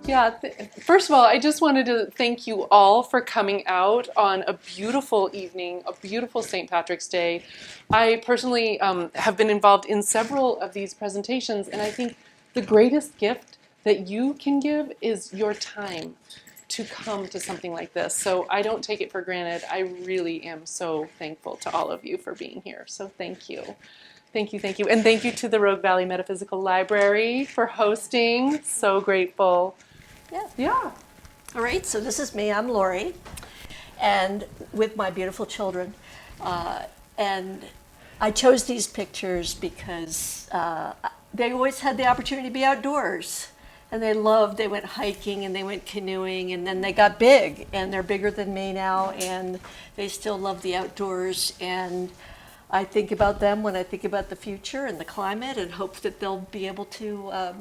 Yeah, first of all, I just wanted to thank you all for coming out on a beautiful evening, a beautiful St. Patrick's Day. I personally have been involved in several of these presentations, and I think the greatest gift that you can give is your time to come to something like this. So I don't take it for granted. I really am so thankful to all of you for being here. So thank you. Thank you, thank you. And thank you to the Rogue Valley Metaphysical Library for hosting. So grateful. Yeah. All right, so this is me. I'm Lorrie, and with my beautiful children. And I chose these pictures because they always had the opportunity to be outdoors. And they went hiking and they went canoeing, and then they got big, and they're bigger than me now, and they still love the outdoors. And I think about them when I think about the future and the climate, and hope that they'll be able to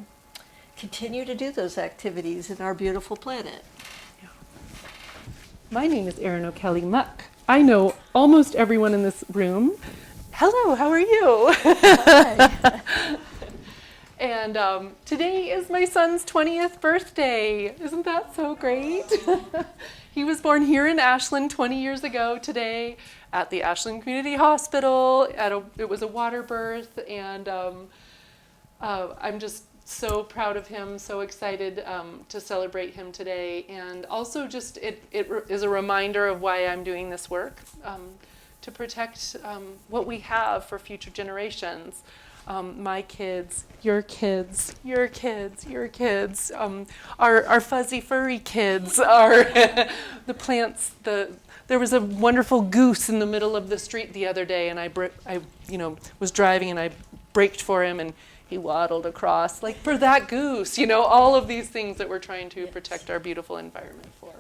continue to do those activities in our beautiful planet. My name is Erin O'Kelley Muck. I know almost everyone in this room. Hello, how are you? Hi. And today is my son's 20th birthday. Isn't that so great? He was born here in Ashland 20 years ago today at the Ashland Community Hospital. It was a water birth, and I'm just so proud of him, so excited to celebrate him today. And also just it is a reminder of why I'm doing this work, to protect what we have for future generations. My kids, your kids, your kids, your kids, our fuzzy furry kids, our the plants. There was a wonderful goose in the middle of the street the other day, and I was driving and I braked for him, and he waddled across. Like, for that goose, all of these things that we're trying to protect our beautiful environment for.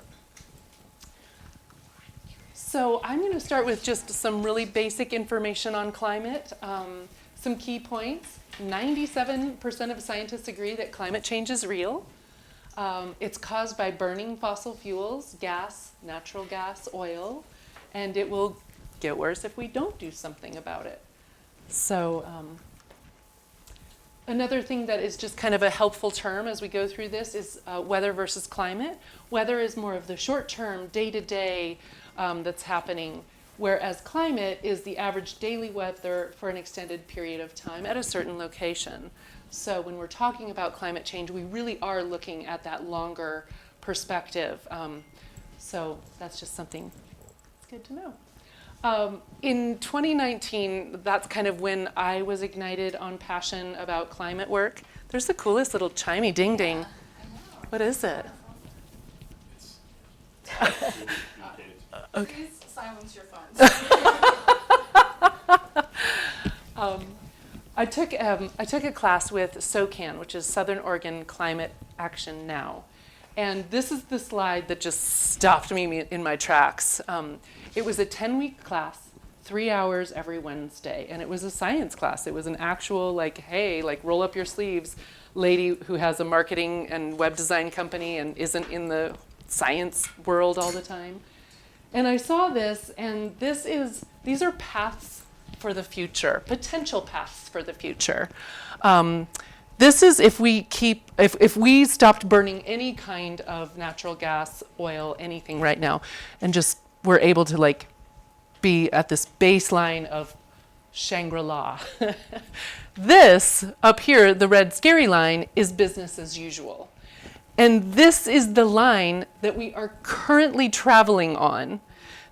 So I'm going to start with just some really basic information on climate. Some key points. 97% of scientists agree that climate change is real. It's caused by burning fossil fuels, gas, natural gas, oil, and it will get worse if we don't do something about it. So another thing that is just kind of a helpful term as we go through this is weather versus climate. Weather is more of the short-term, day-to-day that's happening, whereas climate is the average daily weather for an extended period of time at a certain location. So when we're talking about climate change, we really are looking at that longer perspective. So that's just something that's good to know. In 2019, that's kind of when I was ignited on passion about climate work. There's the coolest little chimey ding-ding. What is it? Okay. Please silence your phones. I took a class with SOCAN, which is Southern Oregon Climate Action Now. And this is the slide that just stopped me in my tracks. It was a 10-week class, 3 hours every Wednesday. And it was a science class. It was an actual, hey, roll up your sleeves lady who has a marketing and web design company and isn't in the science world all the time. And I saw this, and these are paths for the future, potential paths for the future. This is if we stopped burning any kind of natural gas, oil, anything right now, and just were able to be at this baseline of Shangri-La. This up here, the red scary line, is business as usual. And this is the line that we are currently traveling on.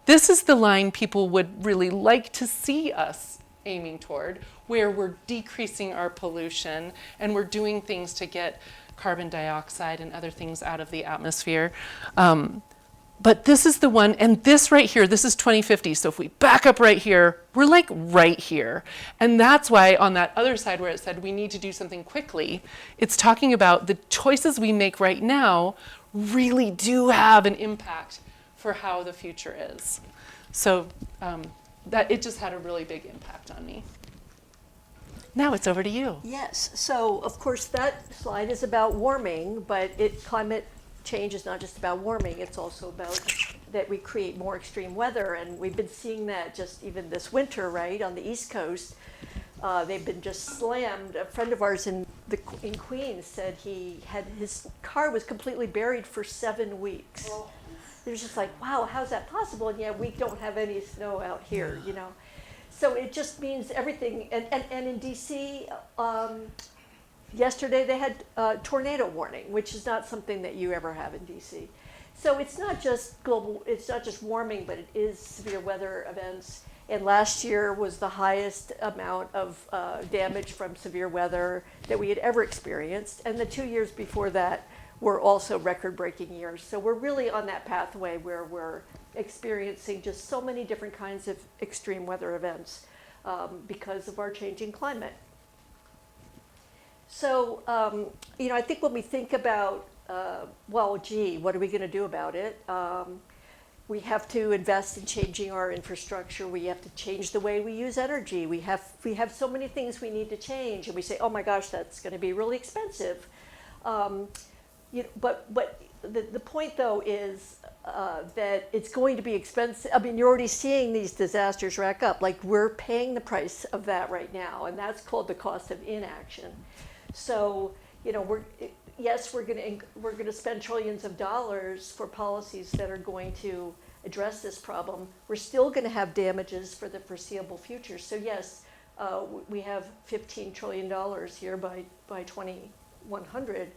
This is the line people would really like to see us aiming toward, where we're decreasing our pollution and we're doing things to get carbon dioxide and other things out of the atmosphere. But this is the one, and this right here, this is 2050. So if we back up right here, we're right here. And that's why on that other side where it said we need to do something quickly, it's talking about the choices we make right now really do have an impact for how the future is. So that it just had a really big impact on me. Now it's over to you. Yes, so of course that slide is about warming, but climate change is not just about warming, it's also about that we create more extreme weather, and we've been seeing that just even this winter, right, on the East Coast. They've been just slammed. A friend of ours in Queens said his car was completely buried for 7 weeks. It was just like, wow, how's that possible? And yet we don't have any snow out here, you know. So it just means everything. And in DC, yesterday they had a tornado warning, which is not something that you ever have in DC. So it's not just global, it's not just warming, but it is severe weather events. And last year was the highest amount of damage from severe weather that we had ever experienced. And the 2 years before that were also record-breaking years. So we're really on that pathway where we're experiencing just so many different kinds of extreme weather events because of our changing climate. So, you know, I think when we think about, well, gee, what are we going to do about it? We have to invest in changing our infrastructure. We have to change the way we use energy. We have so many things we need to change, and we say, oh my gosh, that's going to be really expensive. You know, but the point though is that it's going to be expensive. I mean, you're already seeing these disasters rack up. Like, we're paying the price of that right now, and that's called the cost of inaction. So, you know, we're going to spend trillions of dollars for policies that are going to address this problem. We're still going to have damages for the foreseeable future. So yes, we have $15 trillion here by 2100,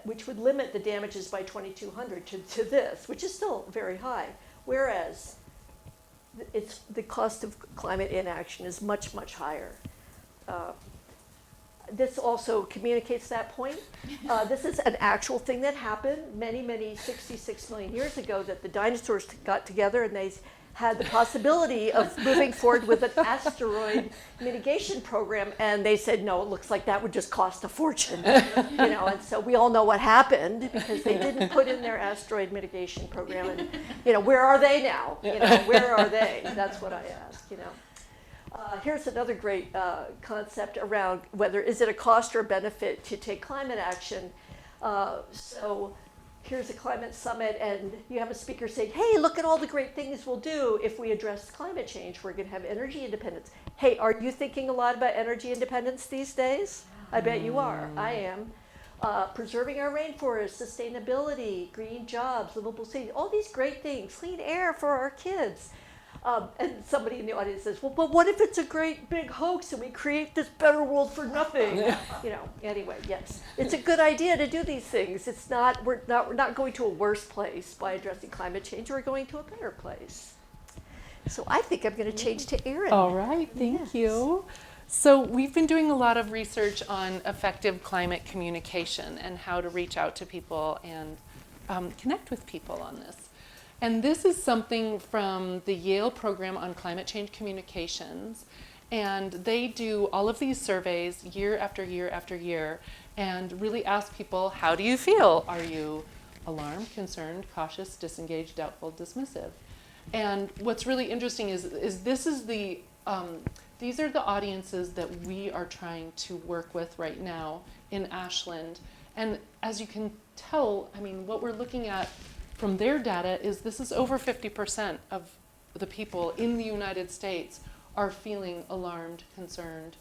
which would limit the damages by 2200 to this, which is still very high. Whereas the cost of climate inaction is much, much higher. This also communicates that point. This is an actual thing that happened many 66 million years ago, that the dinosaurs got together and they had the possibility of moving forward with an asteroid mitigation program, and they said, no, it looks like that would just cost a fortune. You know, and so we all know what happened, because they didn't put in their asteroid mitigation program. And, you know, where are they now? You know, where are they? That's what I ask, you know. Here's another great concept around whether is it a cost or a benefit to take climate action. So here's a climate summit, and you have a speaker saying, hey, look at all the great things we'll do if we address climate change. We're going to have energy independence. Hey, are you thinking a lot about energy independence these days? I bet you are. I am. Preserving our rainforests, sustainability, green jobs, livable cities, all these great things, clean air for our kids. And somebody in the audience says, well, but what if it's a great big hoax and we create this better world for nothing? You know, anyway, yes. It's a good idea to do these things. We're not going to a worse place by addressing climate change. We're going to a better place. So I think I'm going to change to Erin. All right, thank you. So we've been doing a lot of research on effective climate communication and how to reach out to people and connect with people on this. And this is something from the Yale program on climate change communications. And they do all of these surveys year after year after year and really ask people, how do you feel? Are you alarmed, concerned, cautious, disengaged, doubtful, dismissive? And what's really interesting is this is these are the audiences that we are trying to work with right now in Ashland. And as you can tell, I mean, what we're looking at from their data is this is over 50% of the people in the United States are feeling alarmed, concerned.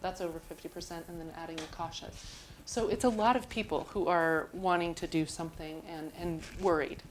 That's over 50%, and then adding the cautious. So it's a lot of people who are wanting to do something and worried.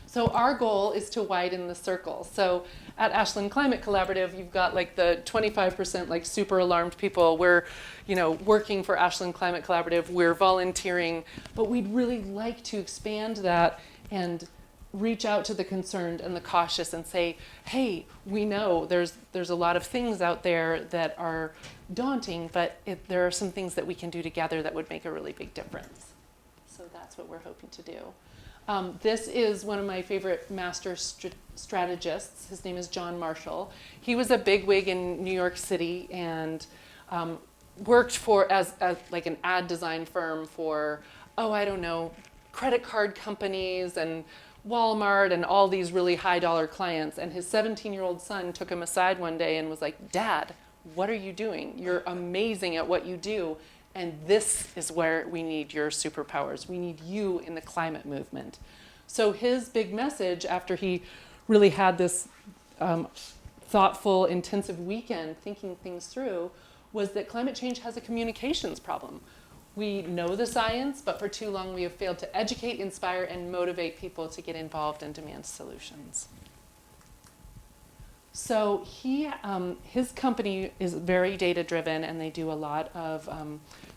So our goal is to widen the circle. So at Ashland Climate Collaborative, you've got like the 25% like super alarmed people. We're, you know, working for Ashland Climate Collaborative. We're volunteering, but we'd really like to expand that and reach out to the concerned and the cautious and say, hey, we know there's a lot of things out there that are daunting, but there are some things that we can do together that would make a really big difference. So that's what we're hoping to do. This is one of my favorite master strategists. His name is John Marshall. He was a bigwig in New York City and worked for as like an ad design firm for, oh, I don't know, credit card companies and Walmart and all these really high dollar clients. And his 17-year-old son took him aside one day and was like, Dad, what are you doing? You're amazing at what you do. And this is where we need your superpowers. We need you in the climate movement. So his big message after he really had this thoughtful, intensive weekend thinking things through was that climate change has a communications problem. We know the science, but for too long we have failed to educate, inspire, and motivate people to get involved and demand solutions. So his company is very data-driven, and they do a lot of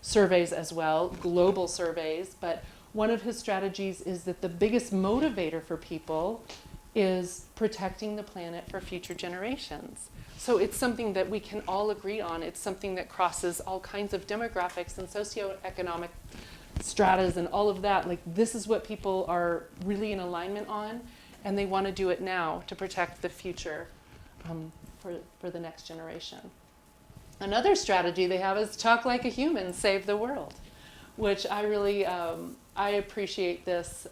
surveys as well, global surveys. But one of his strategies is that the biggest motivator for people is protecting the planet for future generations. So it's something that we can all agree on. It's something that crosses all kinds of demographics and socioeconomic stratas and all of that. Like, this is what people are really in alignment on, and they want to do it now to protect the future for the next generation. Another strategy they have is talk like a human, save the world, which I really, I appreciate this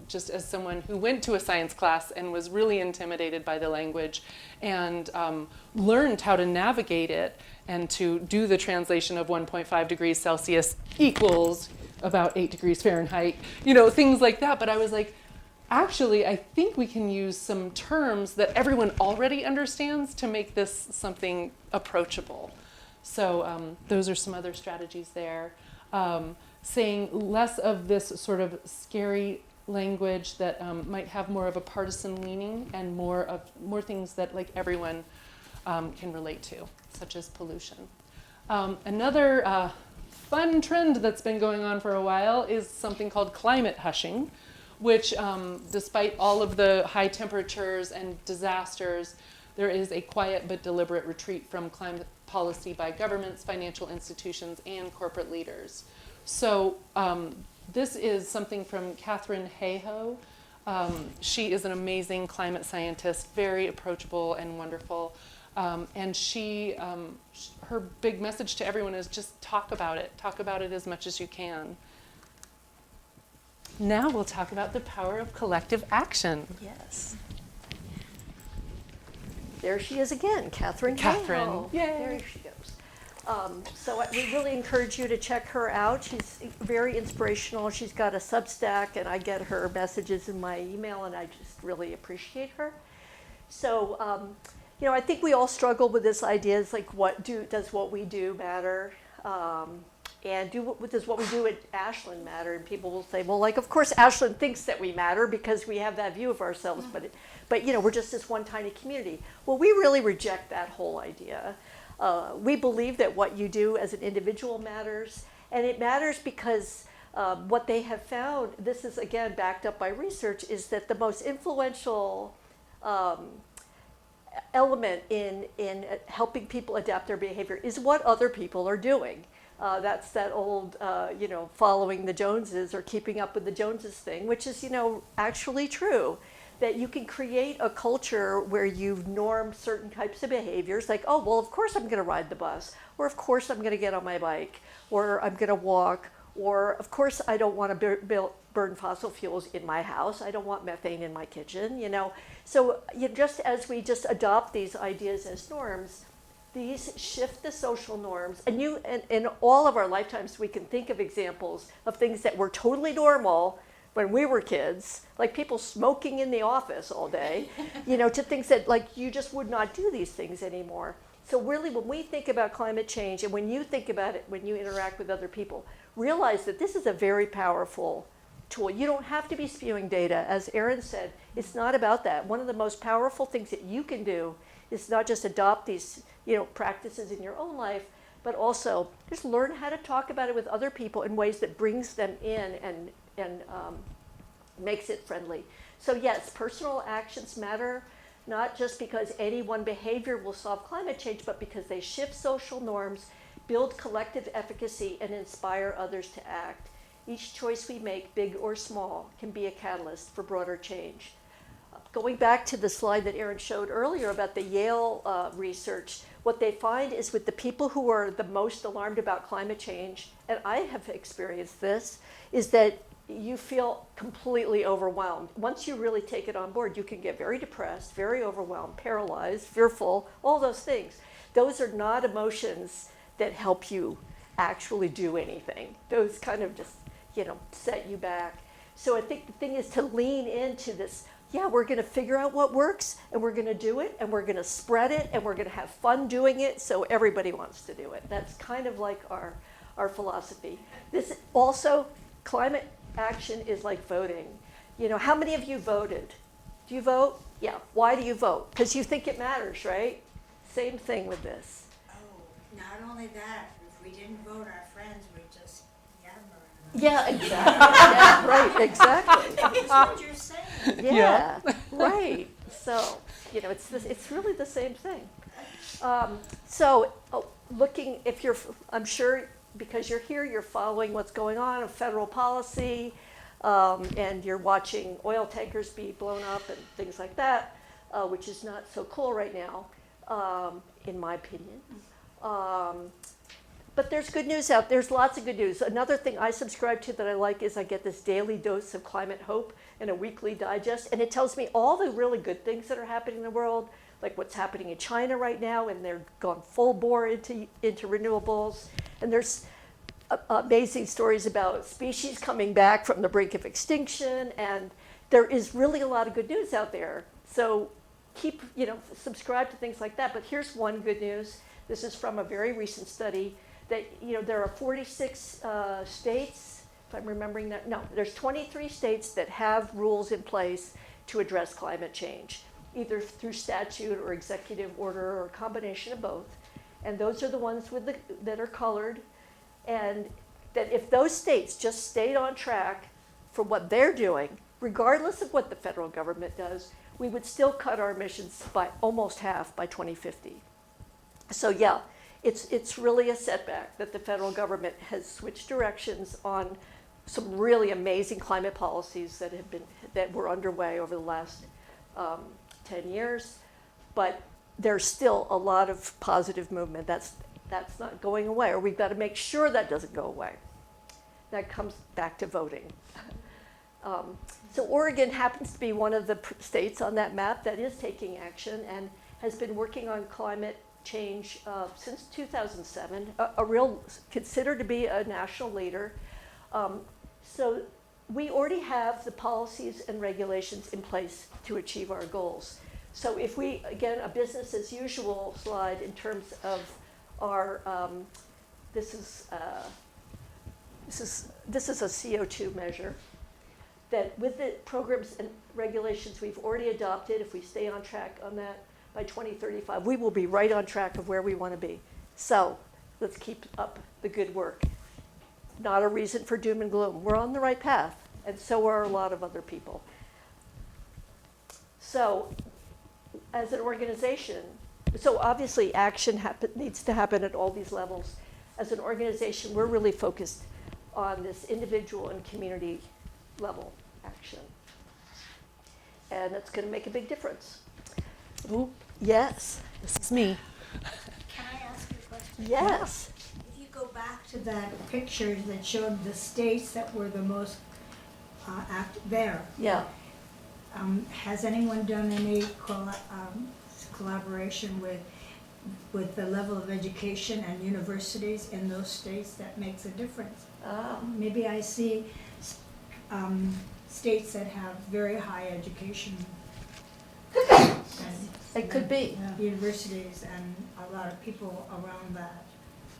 just as someone who went to a science class and was really intimidated by the language and learned how to navigate it and to do the translation of 1.5 degrees Celsius equals about 8 degrees Fahrenheit, you know, things like that. But I was like, actually, I think we can use some terms that everyone already understands to make this something approachable. So those are some other strategies there. Saying less of this sort of scary language that might have more of a partisan leaning, and more things that like everyone can relate to, such as pollution. Another fun trend that's been going on for a while is something called climate hushing, which despite all of the high temperatures and disasters, there is a quiet but deliberate retreat from climate policy by governments, financial institutions, and corporate leaders. So this is something from Katharine Hayhoe. She is an amazing climate scientist, very approachable and wonderful. And her big message to everyone is just talk about it. Talk about it as much as you can. Now we'll talk about the power of collective action. Yes. There she is again, Katharine. Katharine. Yay. There she goes. So we really encourage you to check her out. She's very inspirational. She's got a Substack, and I get her messages in my email, and I just really appreciate her. So, you know, I think we all struggle with this idea. It's like, does what we do matter? And does what we do at Ashland matter? And people will say, well, like, of course Ashland thinks that we matter because we have that view of ourselves, but you know, we're just this one tiny community. Well, we really reject that whole idea. We believe that what you do as an individual matters, and it matters because what they have found, this is again backed up by research, is that the most influential element in helping people adapt their behavior is what other people are doing. That's that old, you know, following the Joneses or keeping up with the Joneses thing, which is, you know, actually true. That you can create a culture where you've normed certain types of behaviors, like, oh, well, of course I'm going to ride the bus, or of course I'm going to get on my bike, or I'm going to walk, or of course I don't want to burn fossil fuels in my house, I don't want methane in my kitchen, you know. So just as we just adopt these ideas as norms, these shift the social norms. And in all of our lifetimes, we can think of examples of things that were totally normal when we were kids, like people smoking in the office all day, you know, to things that like you just would not do these things anymore. So really, when we think about climate change, and when you think about it, when you interact with other people, realize that this is a very powerful tool. You don't have to be spewing data. As Erin said, it's not about that. One of the most powerful things that you can do is not just adopt these, you know, practices in your own life, but also just learn how to talk about it with other people in ways that brings them in and makes it friendly. So yes, personal actions matter, not just because any one behavior will solve climate change, but because they shift social norms, build collective efficacy, and inspire others to act. Each choice we make, big or small, can be a catalyst for broader change. Going back to the slide that Erin showed earlier about the Yale research, what they find is with the people who are the most alarmed about climate change, and I have experienced this, is that you feel completely overwhelmed. Once you really take it on board, you can get very depressed, very overwhelmed, paralyzed, fearful, all those things. Those are not emotions that help you actually do anything. Those kind of just, you know, set you back. So I think the thing is to lean into this, yeah, we're going to figure out what works, and we're going to do it, and we're going to spread it, and we're going to have fun doing it, so everybody wants to do it. That's kind of like our philosophy. This also, climate action is like voting. You know, how many of you voted? Do you vote? Yeah. Why do you vote? Because you think it matters, right? Same thing with this. Oh, not only that, if we didn't vote, our friends would just yammer. Yeah, exactly. Yeah, right, exactly. That's what you're saying. Yeah, right. So, you know, it's really the same thing. Looking, if you're, I'm sure because you're here, you're following what's going on in federal policy, and you're watching oil tankers be blown up and things like that, which is not so cool right now, in my opinion. But there's good news out. There's lots of good news. Another thing I subscribe to that I like is I get this daily dose of climate hope and a weekly digest, and it tells me all the really good things that are happening in the world, like what's happening in China right now, and they're gone full bore into renewables. And there's amazing stories about species coming back from the brink of extinction, and there is really a lot of good news out there. So keep, subscribe to things like that. But here's one good news. This is from a very recent study that, there are 46 states, if I'm remembering that. No, there's 23 states that have rules in place to address climate change, either through statute or executive order or a combination of both. And those are the ones that are colored. And that if those states just stayed on track for what they're doing, regardless of what the federal government does, we would still cut our emissions by almost half by 2050. So yeah, it's really a setback that the federal government has switched directions on some really amazing climate policies that were underway over the last 10 years. But there's still a lot of positive movement. That's not going away, or we've got to make sure that doesn't go away. That comes back to voting. So Oregon happens to be one of the states on that map that is taking action and has been working on climate change since 2007, considered to be a national leader. So we already have the policies and regulations in place to achieve our goals. So if we, again, a business as usual slide in terms of our, this is a CO2 measure that with the programs and regulations we've already adopted, if we stay on track on that by 2035, we will be right on track of where we want to be. So let's keep up the good work. Not a reason for doom and gloom. We're on the right path, and so are a lot of other people. So as an organization, so obviously action needs to happen at all these levels. As an organization, we're really focused on this individual and community level action. And it's going to make a big difference. Ooh, Yes. this is me. Can I ask you a question? Yes. If you go back to that picture that showed the states that were the most there, Yeah. has anyone done any collaboration with the level of education and universities in those states that makes a difference? Maybe I see states that have very high education. It could be. Universities and a lot of people around that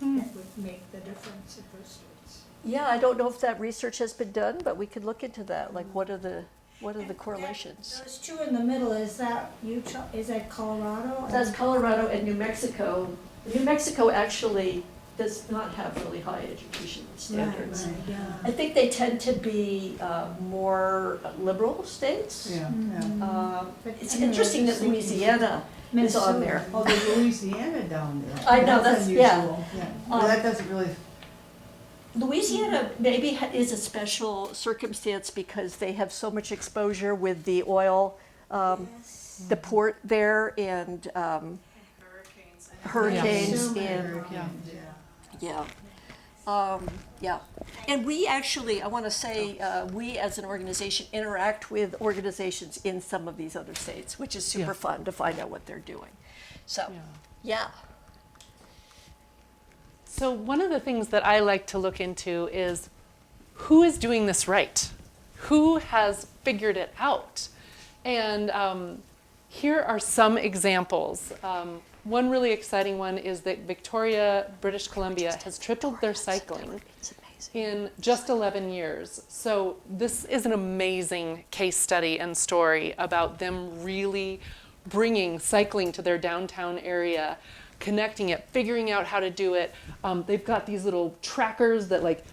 would make the difference in those states. Yeah, I don't know if that research has been done, but we could look into that. Like, what are the correlations? Those two in the middle, is that Utah, is that Colorado? That's Colorado and New Mexico. New Mexico actually does not have really high education standards. Right, yeah. I think they tend to be more liberal states. Yeah, But It's anyway, interesting that just thinking. Louisiana is on there. Oh, there's Louisiana down there. I know, that's- yeah. unusual. Well, that doesn't really, Louisiana maybe is a special circumstance because they have so much exposure with the oil, Yes. the port there, and hurricanes So many and hurricanes, yeah. Yeah. And we actually, I want to say, we as an organization interact with organizations in some of these other states, which is super Yeah. fun to find out what they're doing. So, yeah. So one of the things that I like to look into is who is doing this right? Who has figured it out? And here are some examples. One really exciting one is that Victoria, British Columbia, has tripled their cycling in just 11 years. So this is an amazing case study and story about them really bringing cycling to their downtown area, connecting it, figuring out how to do it. They've got these little trackers that like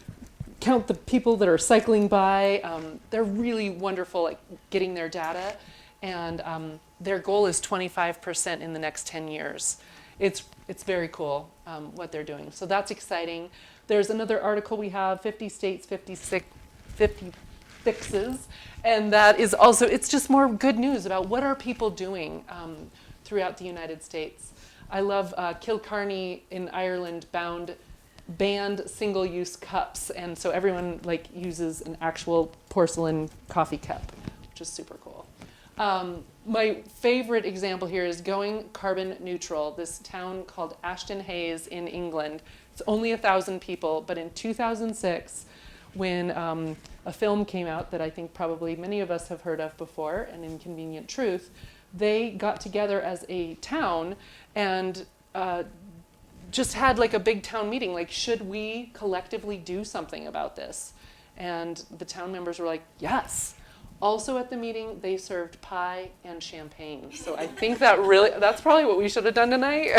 count the people that are cycling by. They're really wonderful at getting their data. And their goal is 25% in the next 10 years. It's very cool what they're doing. So that's exciting. There's another article we have, 50 states, 50 fixes. And that is also, it's just more good news about what are people doing throughout the United States. I love Kilcarney in Ireland banned single-use cups. And so everyone like uses an actual porcelain coffee cup, which is super cool. My favorite example here is going carbon neutral. This town called Ashton Hayes in England. It's only 1,000 people, but in 2006, when a film came out that I think probably many of us have heard of before, An Inconvenient Truth, they got together as a town and just had like a big town meeting, like, should we collectively do something about this? And the town members were like, yes. Also at the meeting, they served pie and champagne. So I think that's probably what we should have done tonight.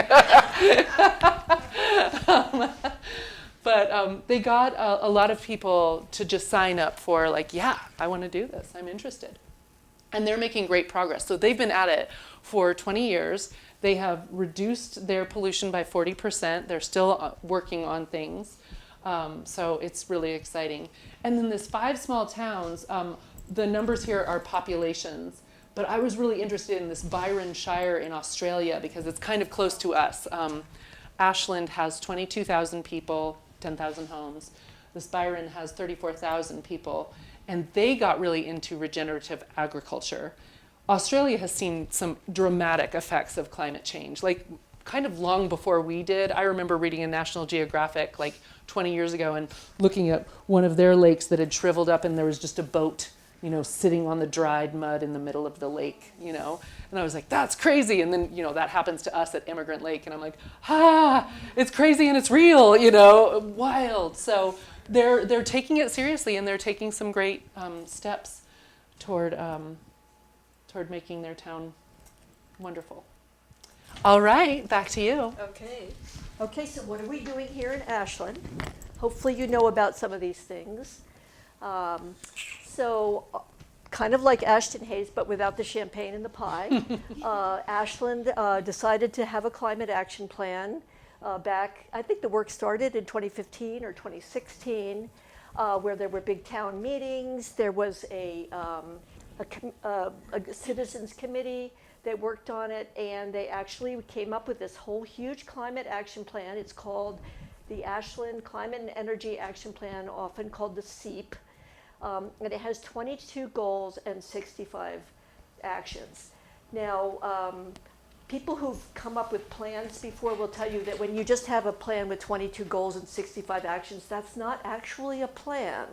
But they got a lot of people to just sign up for like, yeah, I want to do this, I'm interested. And they're making great progress. So they've been at it for 20 years. They have reduced their pollution by 40%. They're still working on things. So it's really exciting. And then this 5 small towns, the numbers here are populations, but I was really interested in this Byron Shire in Australia because it's kind of close to us. Ashland has 22,000 people, 10,000 homes. This Byron has 34,000 people, and they got really into regenerative agriculture. Australia has seen some dramatic effects of climate change, like kind of long before we did. I remember reading in National Geographic like 20 years ago and looking at one of their lakes that had shriveled up and there was just a boat, you know, sitting on the dried mud in the middle of the lake, you know, and I was like, that's crazy. And then, you know, that happens to us at Immigrant Lake, and I'm like, it's crazy and it's real, you know, wild. So they're taking it seriously, and they're taking some great steps toward making their town wonderful. All right, back to you. Okay, so what are we doing here in Ashland? Hopefully you know about some of these things. So kind of like Ashton Hayes, but without the champagne and the pie, Ashland decided to have a climate action plan back, I think the work started in 2015 or 2016, where there were big town meetings. There was a citizens committee that worked on it, and they actually came up with this whole huge climate action plan. It's called the Ashland Climate and Energy Action Plan, often called the SEEP. And it has 22 goals and 65 actions. Now, people who've come up with plans before will tell you that when you just have a plan with 22 goals and 65 actions, that's not actually a plan.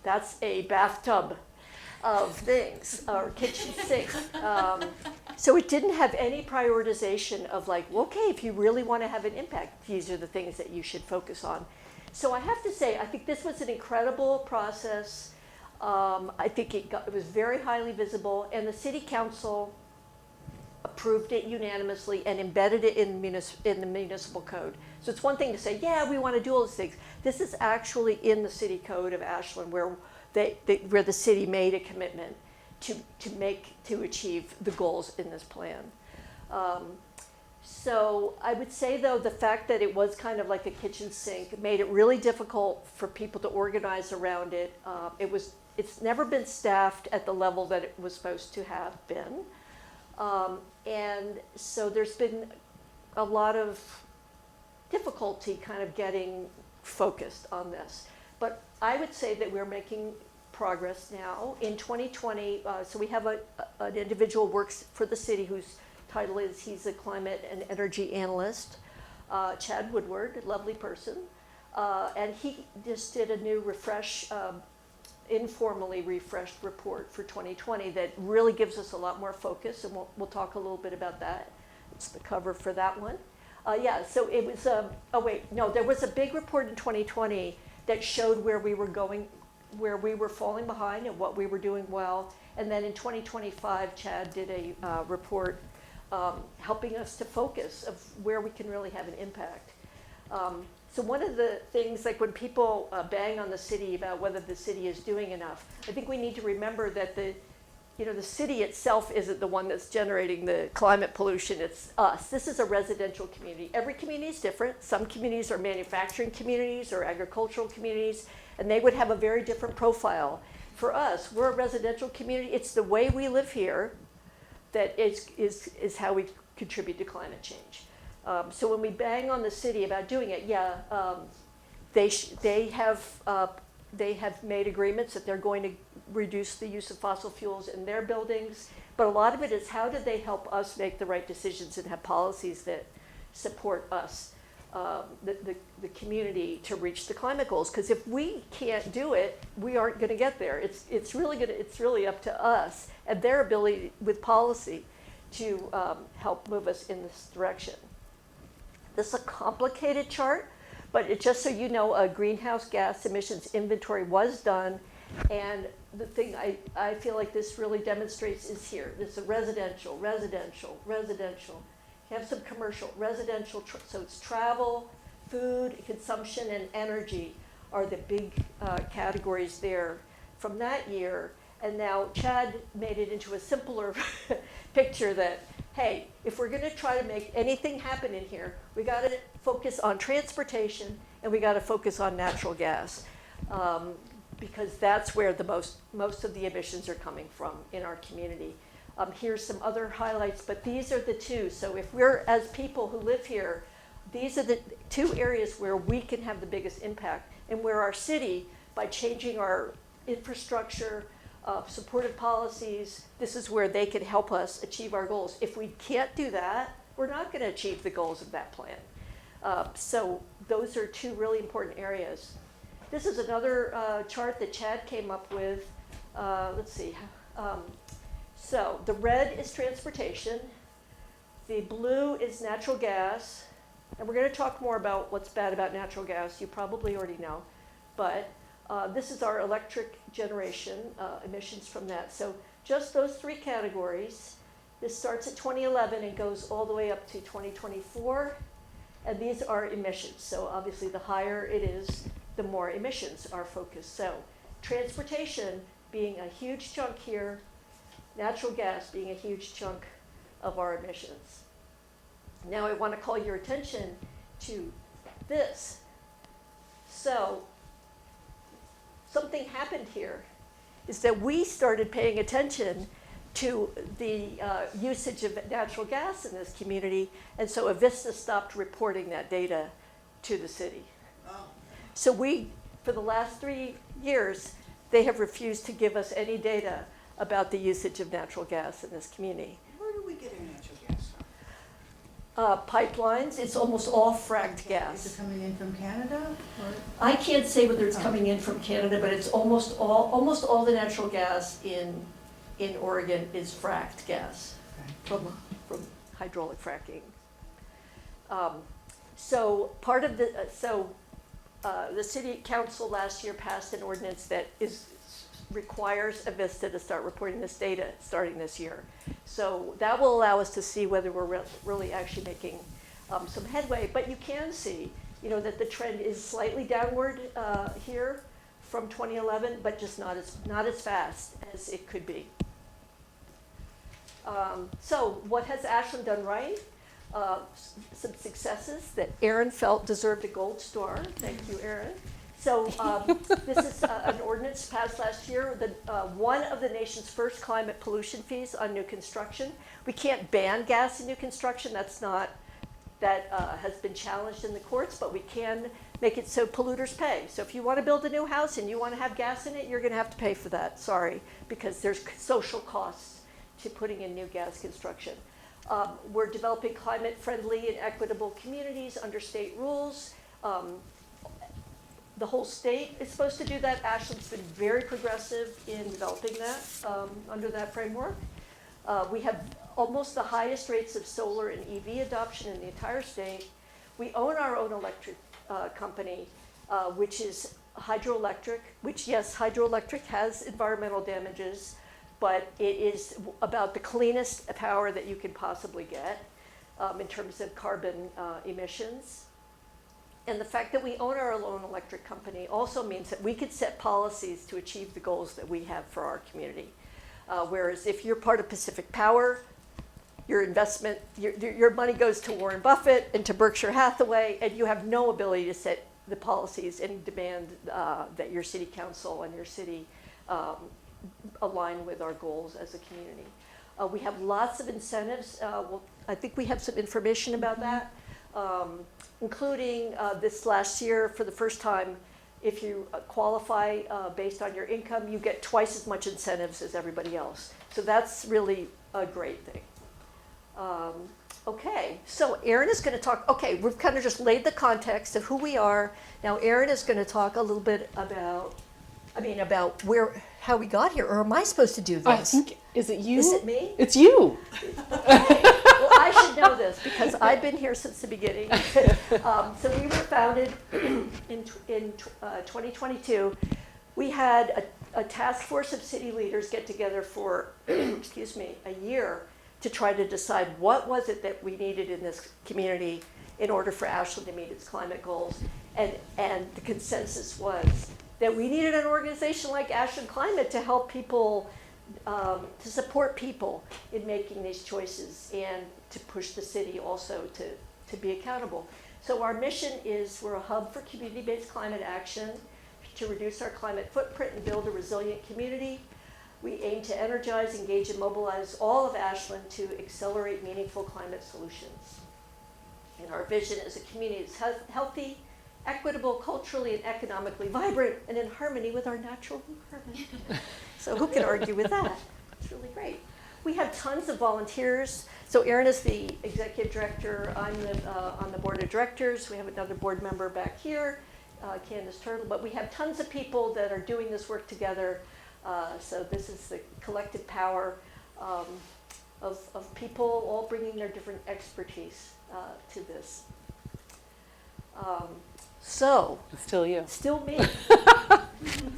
That's a bathtub of things, or kitchen sink. So it didn't have any prioritization of like, okay, if you really want to have an impact, these are the things that you should focus on. So I have to say, I think this was an incredible process. I think it was very highly visible, and the city council approved it unanimously and embedded it in the municipal code. So it's one thing to say, yeah, we want to do all these things. This is actually in the city code of Ashland, where where the city made a commitment to achieve the goals in this plan. So I would say, though, the fact that it was kind of like a kitchen sink made it really difficult for people to organize around it. It's never been staffed at the level that it was supposed to have been. And so there's been a lot of difficulty kind of getting focused on this. But I would say that we're making progress now. In 2020, so we have an individual works for the city whose title is, he's a climate and energy analyst, Chad Woodward, a lovely person. And he just did a new refresh informally refreshed report for 2020 that really gives us a lot more focus, and we'll talk a little bit about that. It's the cover for that one. Yeah, so it was, there was a big report in 2020 that showed where we were going, where we were falling behind and what we were doing well. And then in 2025, Chad did a report helping us to focus of where we can really have an impact. So one of the things, like when people bang on the city about whether the city is doing enough, I think we need to remember that the city itself isn't the one that's generating the climate pollution, it's us. This is a residential community. Every community is different. Some communities are manufacturing communities or agricultural communities, and they would have a very different profile. For us, we're a residential community. It's the way we live here that is how we contribute to climate change. So when we bang on the city about doing it, they have made agreements that they're going to reduce the use of fossil fuels in their buildings. But a lot of it is how do they help us make the right decisions and have policies that support us, the community, to reach the climate goals. Because if we can't do it, we aren't going to get there. It's really up to us and their ability with policy to help move us in this direction. This is a complicated chart, but just so you know, a greenhouse gas emissions inventory was done, and the thing I feel like this really demonstrates is here. This is residential. You have some commercial, residential, so it's travel, food, consumption, and energy are the big categories there from that year. And now Chad made it into a simpler picture that, hey, if we're going to try to make anything happen in here, we got to focus on transportation and we got to focus on natural gas, because that's where the most of the emissions are coming from in our community. Here's some other highlights, but these are the two. So if we're, as people who live here, these are the two areas where we can have the biggest impact, and where our city, by changing our infrastructure, supportive policies, this is where they can help us achieve our goals. If we can't do that, we're not going to achieve the goals of that plan. So those are two really important areas. This is another chart that Chad came up with. Let's see. So the red is transportation. The blue is natural gas. And we're going to talk more about what's bad about natural gas. You probably already know. But this is our electric generation, emissions from that. So just those three categories. This starts at 2011 and goes all the way up to 2024. And these are emissions. So obviously the higher it is, the more emissions are focused. So transportation being a huge chunk here, natural gas being a huge chunk of our emissions. Now I want to call your attention to this. So something happened here is that we started paying attention to the usage of natural gas in this community, and so Avista stopped reporting that data to the city. So we, for the last 3 years, they have refused to give us any data about the usage of natural gas in this community. Where do we get our natural gas from? Pipelines, it's almost all fracked Is gas. it coming in from Canada? Or? I can't say whether it's coming in from Canada, but it's almost all the natural gas in Oregon is fracked gas from hydraulic fracking. So part of the city council last year passed an ordinance that requires Avista to start reporting this data starting this year. So that will allow us to see whether we're really actually making some headway. But you can see, that the trend is slightly downward here from 2011, but just not as fast as it could be. So what has Ashland done right? Some successes that Erin felt deserved a gold star. Thank you, Erin. So this is an ordinance passed last year, one of the nation's first climate pollution fees on new construction. We can't ban gas in new construction. That has been challenged in the courts, but we can make it so polluters pay. So if you want to build a new house and you want to have gas in it, you're going to have to pay for that. Sorry, because there's social costs to putting in new gas construction. We're developing climate-friendly and equitable communities under state rules. the whole state is supposed to do that. Ashland's been very progressive in developing that under that framework. We have almost the highest rates of solar and EV adoption in the entire state. We own our own electric company, which is hydroelectric, which, yes, hydroelectric has environmental damages, but it is about the cleanest power that you can possibly get in terms of carbon emissions. And the fact that we own our own electric company also means that we could set policies to achieve the goals that we have for our community. Whereas if you're part of Pacific Power, your investment, your money goes to Warren Buffett and to Berkshire Hathaway, and you have no ability to set the policies and demand that your city council and your city align with our goals as a community. We have lots of incentives. I think we have some information about that, including this last year, for the first time, if you qualify based on your income, you get twice as much incentives as everybody else. So that's really a great thing. Okay, so Erin is going to talk. Okay, we've kind of just laid the context of who we are. Now Erin is going to talk a little bit about, how we got here. Or am I supposed to do this? I think, is it you? Is it me? It's you. Okay. Well, I should know this because I've been here since the beginning. So we were founded in 2022. We had a task force of city leaders get together for, excuse me, a year to try to decide what was it that we needed in this community in order for Ashland to meet its climate goals. And the consensus was that we needed an organization like Ashland Climate to help people, to support people in making these choices and to push the city also to be accountable. So our mission is we're a hub for community-based climate action to reduce our climate footprint and build a resilient community. We aim to energize, engage, and mobilize all of Ashland to accelerate meaningful climate solutions. And our vision is a community that's healthy, equitable, culturally and economically vibrant, and in harmony with our natural environment. So who can argue with that? It's really great. We have tons of volunteers. So Erin is the executive director. I'm on the board of directors. We have another board member back here, Candace Turtle. But we have tons of people that are doing this work together. So this is the collective power of people all bringing their different expertise to this. So It's still you. still me.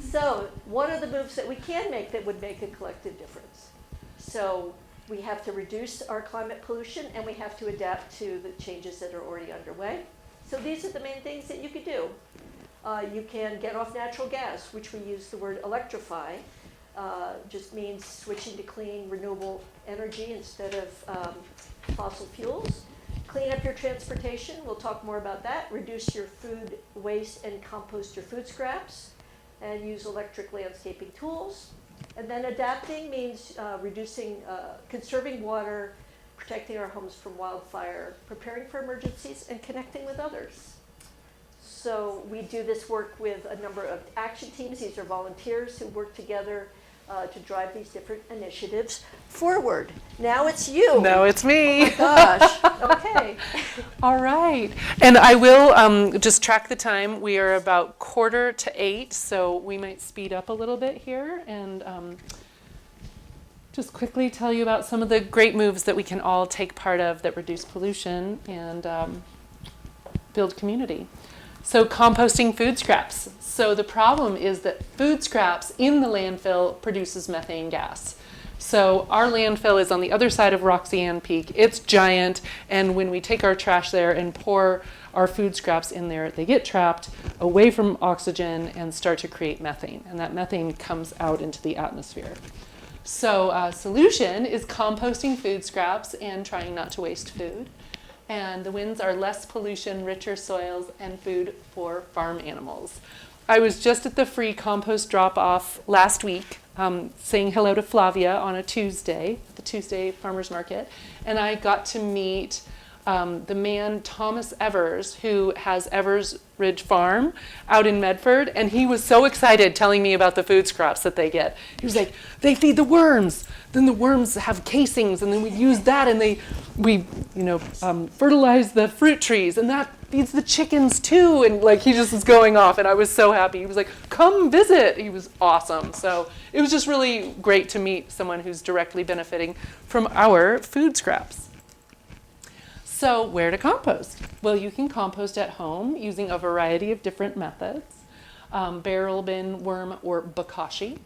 So what are the moves that we can make that would make a collective difference? So we have to reduce our climate pollution, and we have to adapt to the changes that are already underway. So these are the main things that you could do. You can get off natural gas, which we use the word electrify. Just means switching to clean, renewable energy instead of fossil fuels. Clean up your transportation. We'll talk more about that. Reduce your food waste and compost your food scraps. And use electric landscaping tools. And then adapting means conserving water, protecting our homes from wildfire, preparing for emergencies, and connecting with others. So we do this work with a number of action teams. These are volunteers who work together to drive these different initiatives forward. Now it's you. No, it's me. Gosh. Okay. All right. And I will just track the time. We are about 7:45, so we might speed up a little bit here and just quickly tell you about some of the great moves that we can all take part of that reduce pollution and build community. So composting food scraps. So the problem is that food scraps in the landfill produces methane gas. So our landfill is on the other side of Roxanne Peak. It's giant, and when we take our trash there and pour our food scraps in there, they get trapped away from oxygen and start to create methane, and that methane comes out into the atmosphere. So a solution is composting food scraps and trying not to waste food. And the wins are less pollution, richer soils, and food for farm animals. I was just at the free compost drop-off last week, saying hello to Flavia on a Tuesday, the Tuesday farmers market, and I got to meet the man, Thomas Evers, who has Evers Ridge Farm out in Medford, and he was so excited telling me about the food scraps that they get. He was like, they feed the worms, then the worms have casings, and then we use that, and we fertilize the fruit trees, and that feeds the chickens too. And like, he just was going off, and I was so happy. He was like, come visit. He was awesome. So it was just really great to meet someone who's directly benefiting from our food scraps. So where to compost? Well, you can compost at home using a variety of different methods, barrel bin, worm, or bokashi.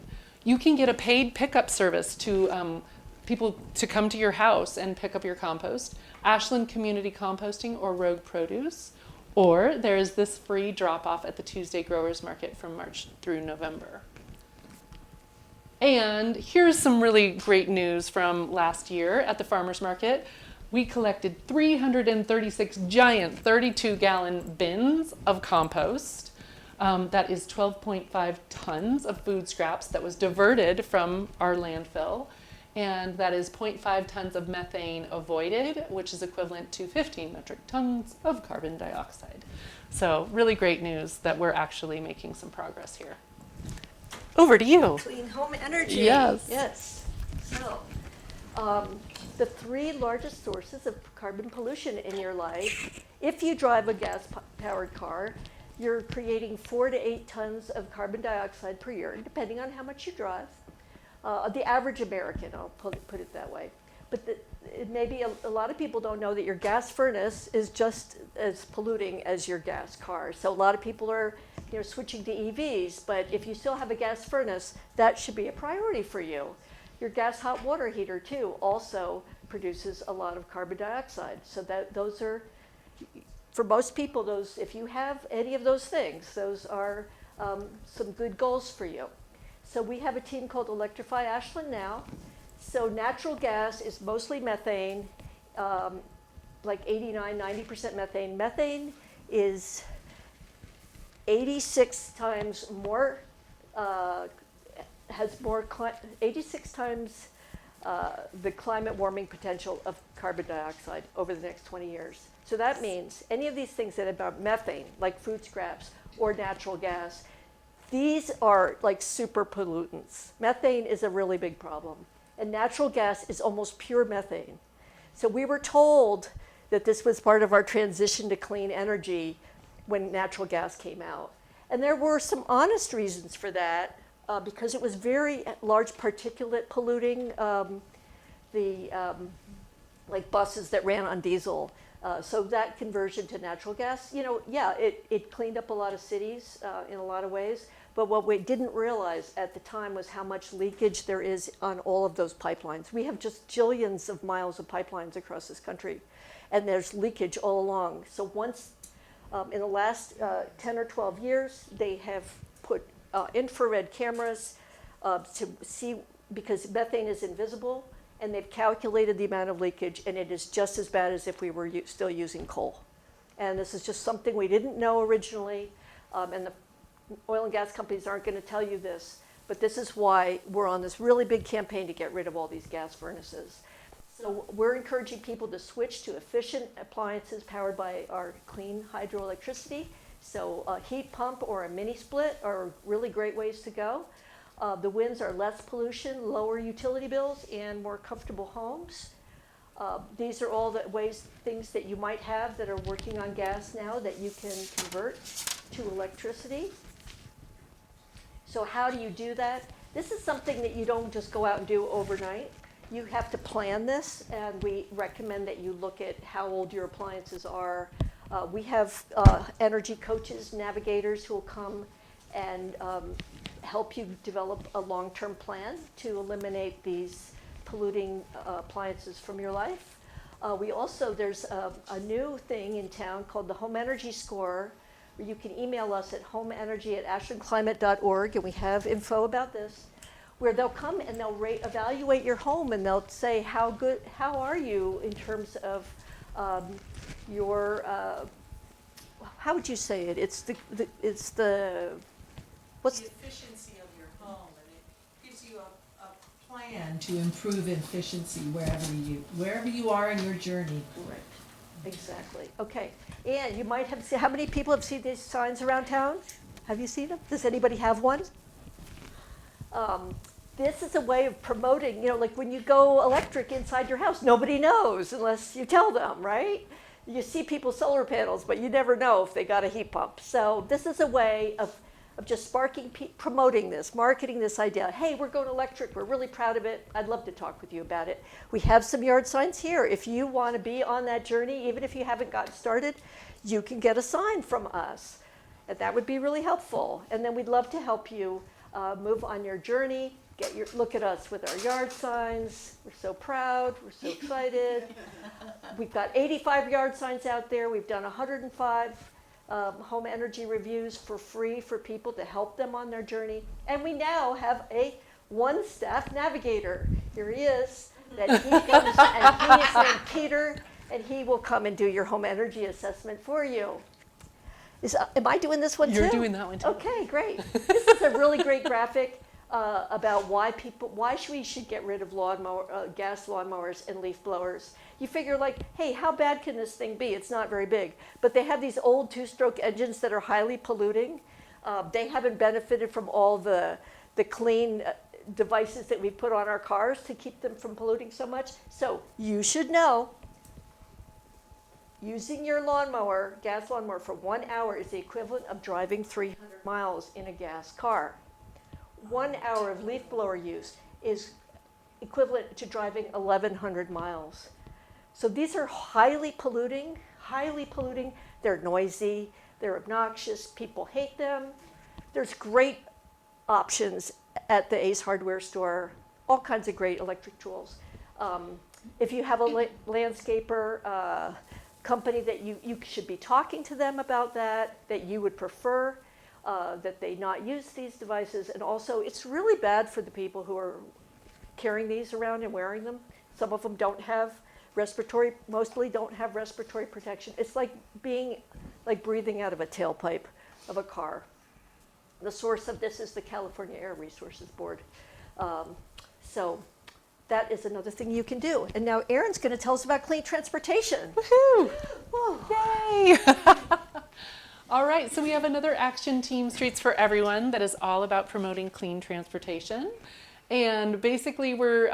You can get a paid pickup service to people to come to your house and pick up your compost, Ashland Community Composting or Rogue Produce, or there's this free drop-off at the Tuesday Growers Market from March through November. And here's some really great news from last year at the farmers market. We collected 336 giant 32-gallon bins of compost. That is 12.5 tons of food scraps that was diverted from our landfill. And that is 0.5 tons of methane avoided, which is equivalent to 15 metric tons of carbon dioxide. So really great news that we're actually making some progress here. Over to you. Clean home energy. Yes. Yes. So, the three largest sources of carbon pollution in your life, if you drive a gas-powered car, you're creating 4 to 8 tons of carbon dioxide per year, depending on how much you drive. The average American, I'll put it that way. But maybe a lot of people don't know that your gas furnace is just as polluting as your gas car. So a lot of people are switching to EVs, but if you still have a gas furnace, that should be a priority for you. Your gas hot water heater, too, also produces a lot of carbon dioxide. So those are, for most people, if you have any of those things, those are some good goals for you. So we have a team called Electrify Ashland now. So natural gas is mostly methane, like 89-90% methane. Methane is 86 times more, has more, 86 times the climate warming potential of carbon dioxide over the next 20 years. So that means any of these things that are about methane, like food scraps or natural gas, these are like super pollutants. Methane is a really big problem. And natural gas is almost pure methane. So we were told that this was part of our transition to clean energy when natural gas came out. And there were some honest reasons for that, because it was very large particulate polluting, like buses that ran on diesel. So that conversion to natural gas, it cleaned up a lot of cities in a lot of ways. But what we didn't realize at the time was how much leakage there is on all of those pipelines. We have just jillions of miles of pipelines across this country, and there's leakage all along. So once, in the last 10 or 12 years, they have put infrared cameras to see, because methane is invisible, and they've calculated the amount of leakage, and it is just as bad as if we were still using coal. And this is just something we didn't know originally, and the oil and gas companies aren't going to tell you this, but this is why we're on this really big campaign to get rid of all these gas furnaces. So we're encouraging people to switch to efficient appliances powered by our clean hydroelectricity. So a heat pump or a mini split are really great ways to go. The wins are less pollution, lower utility bills, and more comfortable homes. These are all the things that you might have that are working on gas now that you can convert to electricity. So how do you do that? This is something that you don't just go out and do overnight. You have to plan this, and we recommend that you look at how old your appliances are. We have energy coaches, navigators who will come and help you develop a long-term plan to eliminate these polluting appliances from your life. There's a new thing in town called the Home Energy Score. You can email us at homeenergy@ashlandclimate.org, and we have info about this, where they'll come and they'll evaluate your home, and they'll say how are you in terms of your, how would you say it? It's the efficiency of your home, and it gives you a plan to improve efficiency wherever you are in your journey. Right. Exactly. Okay. And you might have seen, how many people have seen these signs around town? Have you seen them? Does anybody have one? This is a way of promoting, like when you go electric inside your house, nobody knows unless you tell them, right? you see people's solar panels, but you never know if they got a heat pump. So this is a way of just sparking, promoting this, marketing this idea. Hey, we're going electric. We're really proud of it. I'd love to talk with you about it. We have some yard signs here. If you want to be on that journey, even if you haven't gotten started, you can get a sign from us. And that would be really helpful. And then we'd love to help you move on your journey. Look at us with our yard signs. We're so proud. We're so excited. We've got 85 yard signs out there. We've done 105 home energy reviews for free for people to help them on their journey. And we now have one staff navigator. Here he is. That he comes, and he is named Peter, and he will come and do your home energy assessment for you. Am I doing this one too? You're doing that one too. Okay, great. This is a really great graphic about why we should get rid of gas lawnmowers and leaf blowers. You figure like, hey, how bad can this thing be? It's not very big. But they have these old two-stroke engines that are highly polluting. They haven't benefited from all the clean devices that we put on our cars to keep them from polluting so much. So you should know, using your gas lawnmower for 1 hour is the equivalent of driving 300 miles in a gas car. 1 hour of leaf blower use is equivalent to driving 1,100 miles. So these are highly polluting. They're noisy, they're obnoxious, people hate them. There's great options at the Ace Hardware store, all kinds of great electric tools. If you have a landscaper company that you should be talking to them about that you would prefer that they not use these devices. And also, it's really bad for the people who are carrying these around and wearing them. Some of them mostly don't have respiratory protection. It's like breathing out of a tailpipe of a car. The source of this is the California Air Resources Board. So that is another thing you can do. And now Erin's going to tell us about clean transportation. Woohoo! Yay! All right, so we have another action team, Streets for Everyone, that is all about promoting clean transportation. And basically we're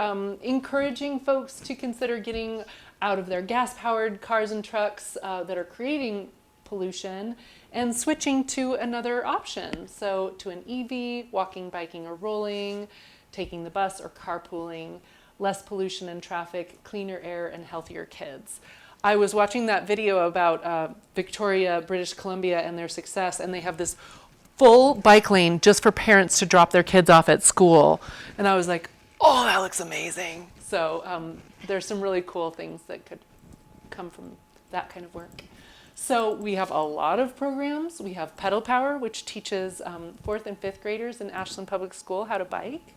encouraging folks to consider getting out of their gas-powered cars and trucks that are creating pollution and switching to another option. So to an EV, walking, biking, or rolling, taking the bus or carpooling, less pollution and traffic, cleaner air, and healthier kids. I was watching that video about Victoria, British Columbia, and their success, and they have this full bike lane just for parents to drop their kids off at school. And I was like, oh, that looks amazing. So there's some really cool things that could come from that kind of work. So we have a lot of programs. We have Pedal Power, which teaches 4th and 5th graders in Ashland Public School how to bike.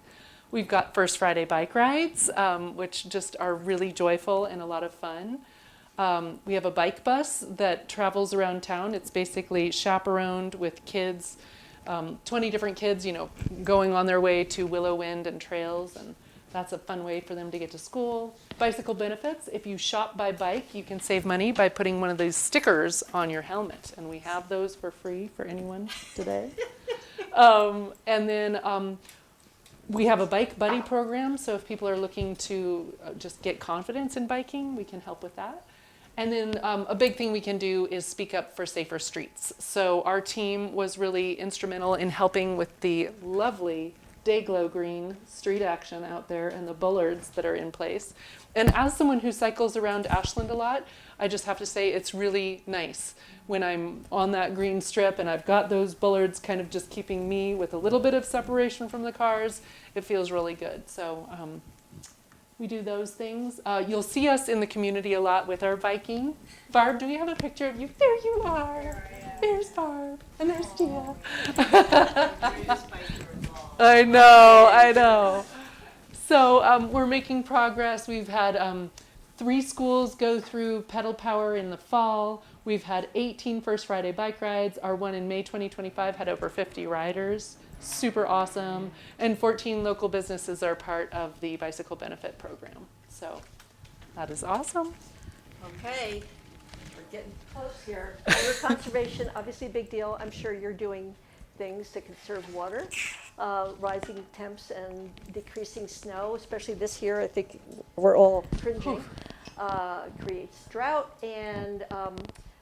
We've got First Friday bike rides, which just are really joyful and a lot of fun. We have a bike bus that travels around town. It's basically chaperoned with kids, 20 different kids, going on their way to Willow Wind and trails, and that's a fun way for them to get to school. Bicycle benefits. If you shop by bike, you can save money by putting one of these stickers on your helmet, and we have those for free for anyone today. And then we have a bike buddy program, so if people are looking to just get confidence in biking, we can help with that. And then a big thing we can do is speak up for safer streets. So our team was really instrumental in helping with the lovely Dayglow green street action out there and the bollards that are in place. And as someone who cycles around Ashland a lot, I just have to say it's really nice when I'm on that green strip and I've got those bollards kind of just keeping me with a little bit of separation from the cars. It feels really good. So we do those things. You'll see us in the community a lot with our biking. Barb, do we have a picture of you? There you are. There's Barb. And there's Gia. I know. So we're making progress. We've had 3 schools go through Pedal Power in the fall. We've had 18 First Friday bike rides. Our one in May 2025 had over 50 riders. Super awesome. And 14 local businesses are part of the bicycle benefit program. So that is awesome. Okay, we're getting close here. Water conservation, obviously a big deal. I'm sure you're doing things to conserve water. Rising temps and decreasing snow, especially this year, I think we're all cringing. creates drought, and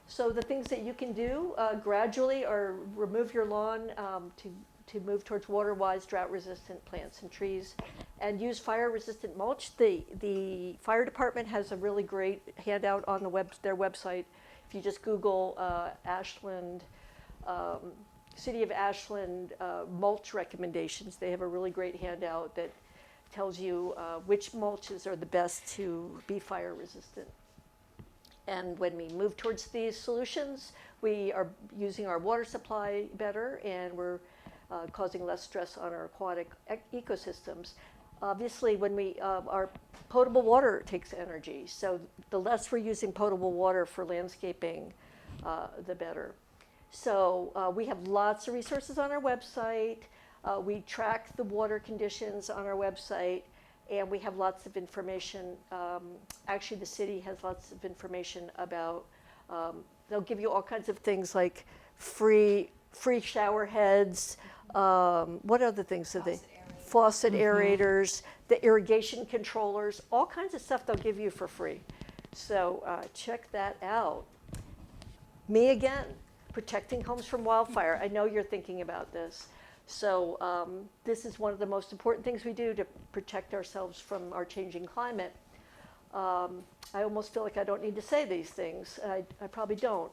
so the things that you can do gradually are remove your lawn to move towards water-wise, drought-resistant plants and trees, and use fire-resistant mulch. The fire department has a really great handout on their website. If you just Google Ashland, City of Ashland mulch recommendations, they have a really great handout that tells you which mulches are the best to be fire-resistant. And when we move towards these solutions, we are using our water supply better, and we're causing less stress on our aquatic ecosystems. Obviously, when our potable water takes energy, so the less we're using potable water for landscaping, the better. So we have lots of resources on our website. We track the water conditions on our website, and we have lots of information. Actually, the city has lots of information about, they'll give you all kinds of things like free shower heads. What other things do they? Faucet aerators, the irrigation controllers, all kinds of stuff they'll give you for free. So check that out. Me again, protecting homes from wildfire. I know you're thinking about this. So this is one of the most important things we do to protect ourselves from our changing climate. I almost feel like I don't need to say these things. I probably don't.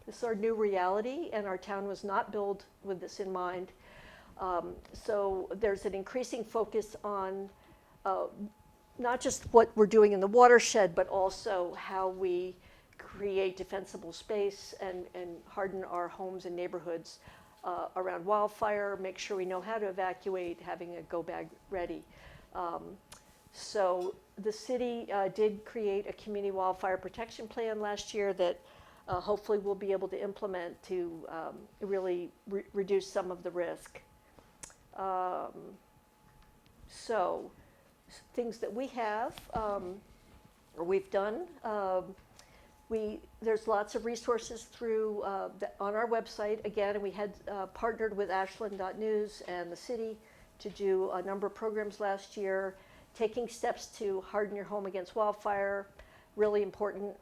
This is our new reality, and our town was not built with this in mind. So there's an increasing focus on not just what we're doing in the watershed, but also how we create defensible space and harden our homes and neighborhoods around wildfire, make sure we know how to evacuate, having a go bag ready. So the city did create a community wildfire protection plan last year that hopefully we'll be able to implement to really reduce some of the risk. So things that we have or we've done, there's lots of resources through on our website again, and we had partnered with Ashland.news and the city to do a number of programs last year, taking steps to harden your home against wildfire. Really important,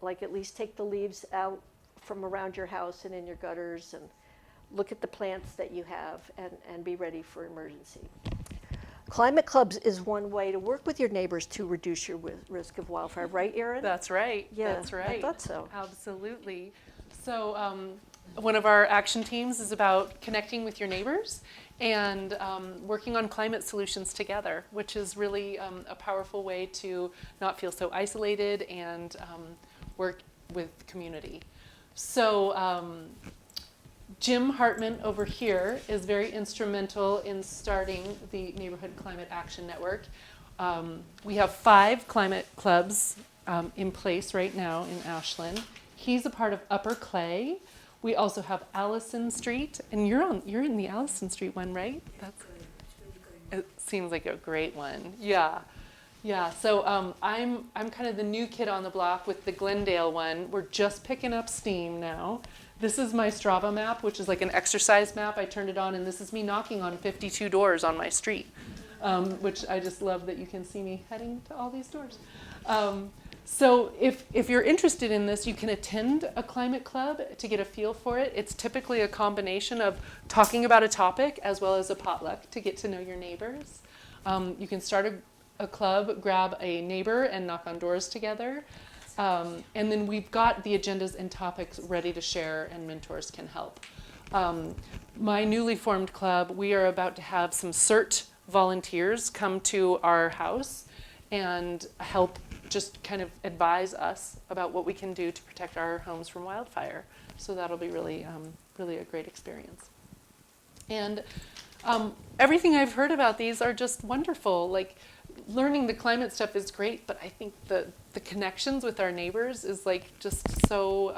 like at least take the leaves out from around your house and in your gutters, and look at the plants that you have, and be ready for emergency. Climate clubs is one way to work with your neighbors to reduce your risk of wildfire, right, Erin? That's right. Yeah, that's right. I thought so. Absolutely. So one of our action teams is about connecting with your neighbors and working on climate solutions together, which is really a powerful way to not feel so isolated and work with community. So Jim Hartman over here is very instrumental in starting the Neighborhood Climate Action Network. We have 5 climate clubs in place right now in Ashland. He's a part of Upper Clay. We also have Allison Street, and you're in the Allison Street one, right? It seems like a great one. Yeah. So I'm kind of the new kid on the block with the Glendale one. We're just picking up steam now. This is my Strava map, which is like an exercise map. I turned it on, and this is me knocking on 52 doors on my street, which I just love that you can see me heading to all these doors. So if you're interested in this, you can attend a climate club to get a feel for it. It's typically a combination of talking about a topic as well as a potluck to get to know your neighbors. You can start a club, grab a neighbor, and knock on doors together. And then we've got the agendas and topics ready to share, and mentors can help. My newly formed club, we are about to have some CERT volunteers come to our house and help just kind of advise us about what we can do to protect our homes from wildfire. So that'll be really, really a great experience. And everything I've heard about these are just wonderful. Like, learning the climate stuff is great, but I think the connections with our neighbors is like just so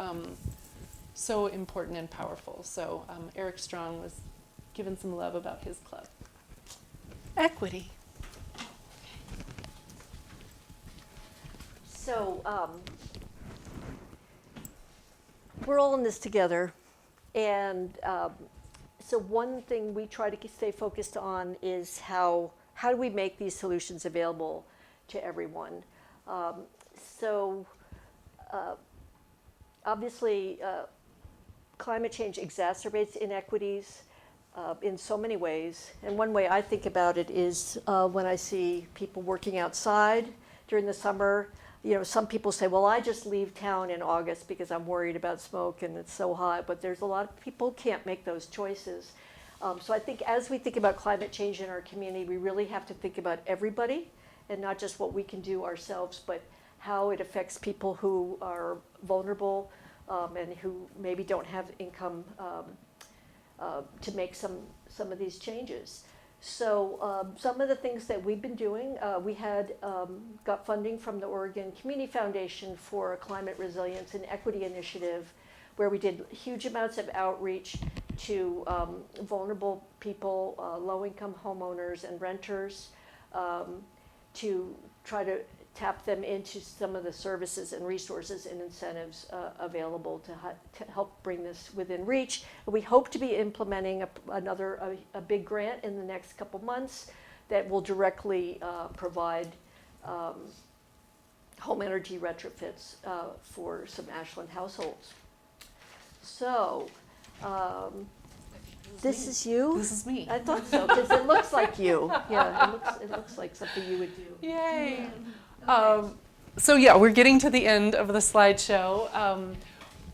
so important and powerful. So Eric Strong was given some love about his club. Equity. So we're all in this together, and so one thing we try to stay focused on is how do we make these solutions available to everyone. So obviously, climate change exacerbates inequities in so many ways. And one way I think about it is when I see people working outside during the summer. You know, some people say, well, I just leave town in August because I'm worried about smoke and it's so hot. But there's a lot of people who can't make those choices. So I think as we think about climate change in our community, we really have to think about everybody and not just what we can do ourselves, but how it affects people who are vulnerable and who maybe don't have income to make some of these changes. So some of the things that we've been doing, we had got funding from the Oregon Community Foundation for a climate resilience and equity initiative where we did huge amounts of outreach to vulnerable people, low-income homeowners and renters to try to tap them into some of the services and resources and incentives available to help bring this within reach. And we hope to be implementing a big grant in the next couple months that will directly provide home energy retrofits for some Ashland households. So, this is you? This is me. I thought so, because it looks like you. Yeah, it looks like something you would do. Yay! So yeah, we're getting to the end of the slideshow.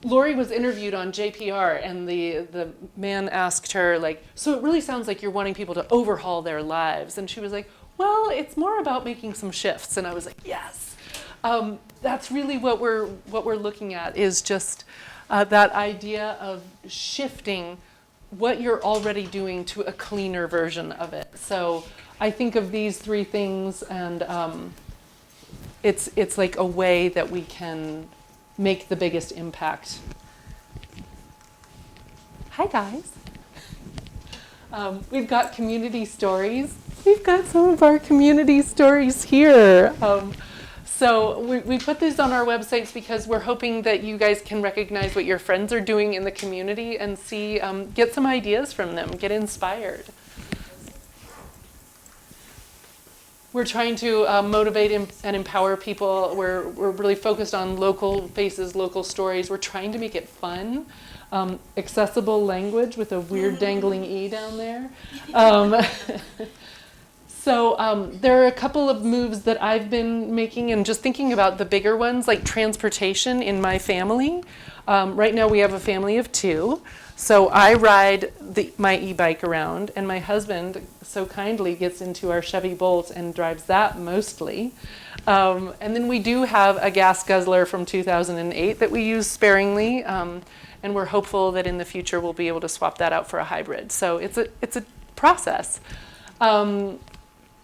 Lorrie was interviewed on JPR, and the man asked her, like, so it really sounds like you're wanting people to overhaul their lives. And she was like, well, it's more about making some shifts. And I was like, yes. That's really what we're looking at, is just that idea of shifting what you're already doing to a cleaner version of it. So I think of these three things, and it's like a way that we can make the biggest impact. Hi guys. We've got community stories. We've got some of our community stories here. So we put these on our websites because we're hoping that you guys can recognize what your friends are doing in the community and see, get some ideas from them, get inspired. We're trying to motivate and empower people. We're really focused on local faces, local stories. We're trying to make it fun, accessible language with a weird dangling E down there. So there are a couple of moves that I've been making, and just thinking about the bigger ones, like transportation in my family. Right now we have a family of 2. So I ride my e-bike around, and my husband so kindly gets into our Chevy Bolt and drives that mostly. And then we do have a gas guzzler from 2008 that we use sparingly, and we're hopeful that in the future we'll be able to swap that out for a hybrid. So it's a process.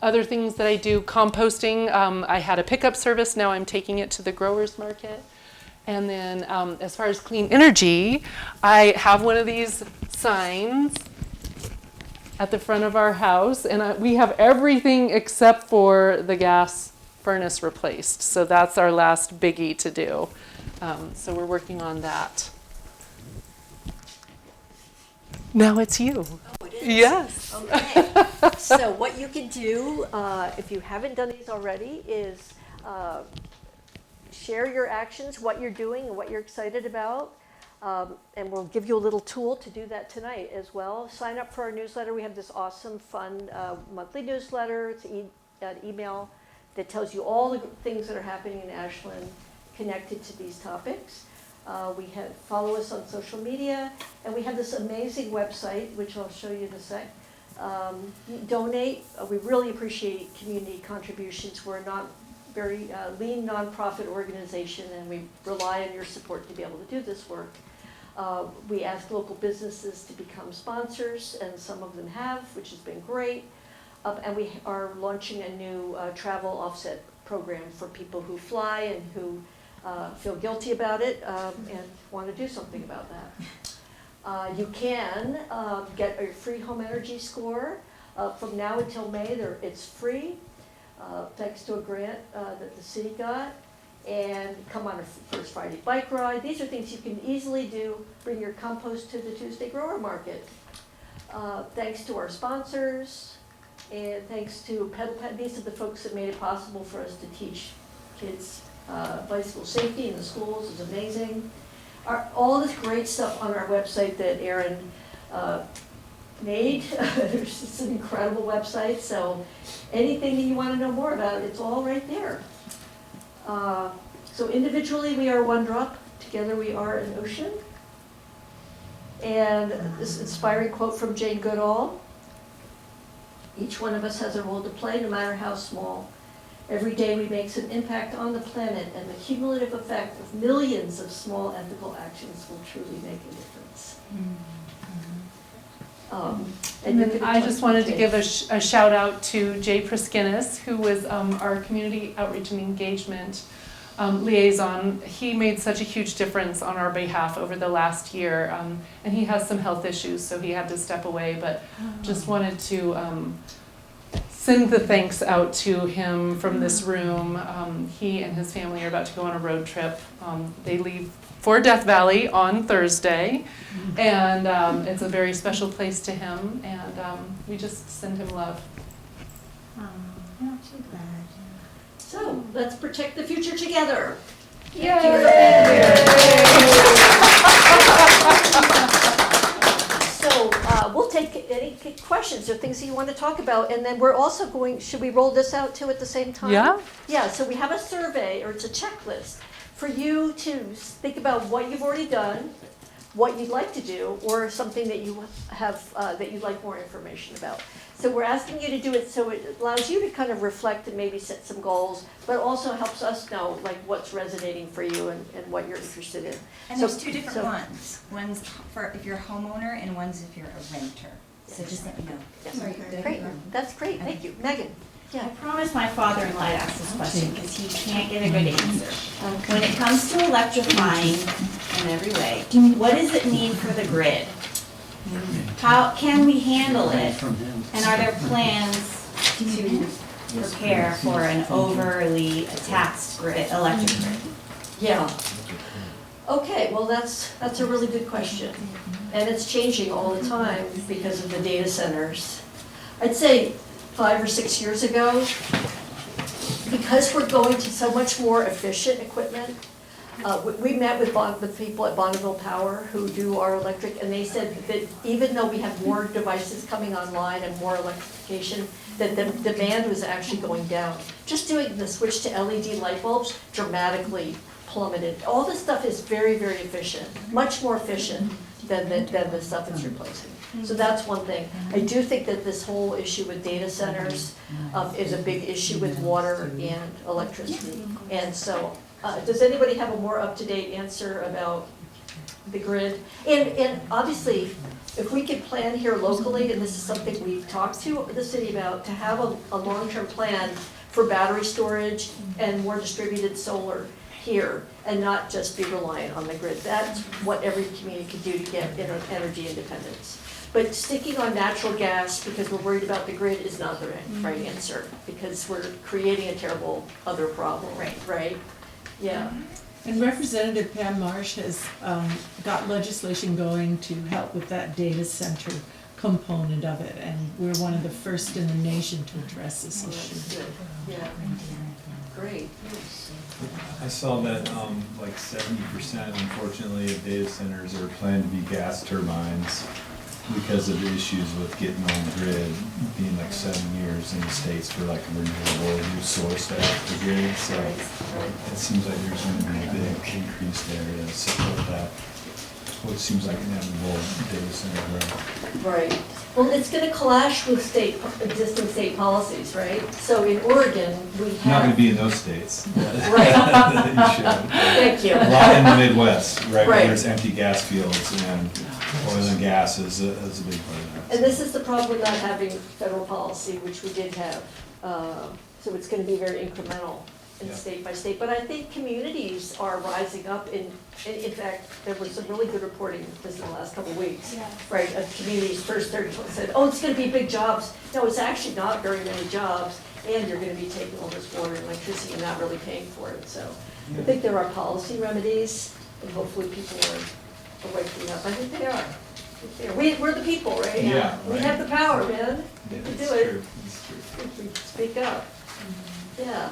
Other things that I do, composting. I had a pickup service, now I'm taking it to the growers market. And then as far as clean energy, I have one of these signs at the front of our house, and we have everything except for the gas furnace replaced. So that's our last biggie to do. So we're working on that. Now it's you. Oh, it is? Yes. Okay. So what you can do, if you haven't done these already, is share your actions, what you're doing and what you're excited about. And we'll give you a little tool to do that tonight as well. Sign up for our newsletter. We have this awesome, fun monthly newsletter. It's an email that tells you all the things that are happening in Ashland connected to these topics. Follow us on social media, and we have this amazing website, which I'll show you in a sec. Donate. We really appreciate community contributions. We're not very lean nonprofit organization, and we rely on your support to be able to do this work. We ask local businesses to become sponsors, and some of them have, which has been great. And we are launching a new travel offset program for people who fly and who feel guilty about it and want to do something about that. You can get a free home energy score. From now until May, it's free, thanks to a grant that the city got. And come on a First Friday bike ride. These are things you can easily do. Bring your compost to the Tuesday grower market. Thanks to our sponsors, and thanks to Pedal Pet. These are the folks that made it possible for us to teach kids bicycle safety in the schools is amazing. All this great stuff on our website that Erin made. It's an incredible website, so anything that you want to know more about, it's all right there. So individually we are one drop, together we are an ocean. And this inspiring quote from Jane Goodall: each one of us has a role to play, no matter how small. Every day we make an impact on the planet, and the cumulative effect of millions of small ethical actions will truly make a difference. And then I just wanted to give a shout out to Jay Priskinis, who was our community outreach and engagement liaison. He made such a huge difference on our behalf over the last year, and he has some health issues, so he had to step away, but just wanted to send the thanks out to him from this room. He and his family are about to go on a road trip. They leave for Death Valley on Thursday, and it's a very special place to him, and we just send him love. Not too bad. So let's protect the future together. So we'll take any questions or things that you want to talk about, and then we're also going, should we roll this out too at the same time? Yeah. Yeah, so we have a survey, or it's a checklist, for you to think about what you've already done, what you'd like to do, or something that you have, that you'd like more information about. So we're asking you to do it so it allows you to kind of reflect and maybe set some goals, but also helps us know like what's resonating for you and what you're interested in. And So- there's two different so- ones. One's for if you're a homeowner and one's if you're a renter. So just let me know. Yes. Okay. Great, that's great, thank you. Megan? I Yeah. promised my father-in-law to ask this question because he can't get a good answer. When it comes to electrifying in every way, what does it mean for the grid? How can we handle it? And are there plans to prepare for an overly taxed grid, electric grid? Yeah. Okay, well, that's a really good question. And it's changing all the time because of the data centers. I'd say 5 or 6 years ago, because we're going to so much more efficient equipment, we met with people at Bonneville Power who do our electric, and they said that even though we have more devices coming online and more electrification, that the demand was actually going down. Just doing the switch to LED light bulbs dramatically plummeted. All this stuff is very, very efficient, much more efficient than the stuff it's replacing. So that's one thing. I do think that this whole issue with data centers is a big issue with water and electricity. And so, does anybody have a more up-to-date answer about the grid? And obviously, if we could plan here locally, and this is something we've talked to the city about, to have a long-term plan for battery storage and more distributed solar here, and not just be reliant on the grid. That's what every community could do to get energy independence. But sticking on natural gas because we're worried about the grid is not the right answer, because we're creating a terrible other problem, right? Yeah. And Representative Pam Marsh has got legislation going to help with that data center component of it, and we're one of the first in the nation to address this issue. Yeah, great. I saw that like 70% unfortunately of data centers are planned to be gas turbines because of the issues with getting on the grid, being like 7 years in the States for like a renewable new source to have the grid. So it seems like there's going to be a big increase there to support that. What seems like inevitable data center growth. Right. Well, it's going to clash with existing state policies, right? So in Oregon, we have. Not going to be in those states. Right. You should. Thank you. A lot in the Midwest, right, Right. where there's empty gas fields, and oil and gas is a big part of that. And this is the problem with not having federal policy, which we did have. So it's going to be very incremental in Yeah. state by state. But I think communities are rising up. In fact, there was some really good reporting just in the last couple of weeks, right? Of communities first said, oh, it's going to be big jobs. No, it's actually not very many jobs. And you're going to be taking all this water and electricity and not really paying for it. So I think there are policy remedies, and hopefully people are waking up. I think they are. We're the people, right? Yeah, We right. have the power, man. We Yeah, can it's do it. true. It's true. If we speak up. Yeah.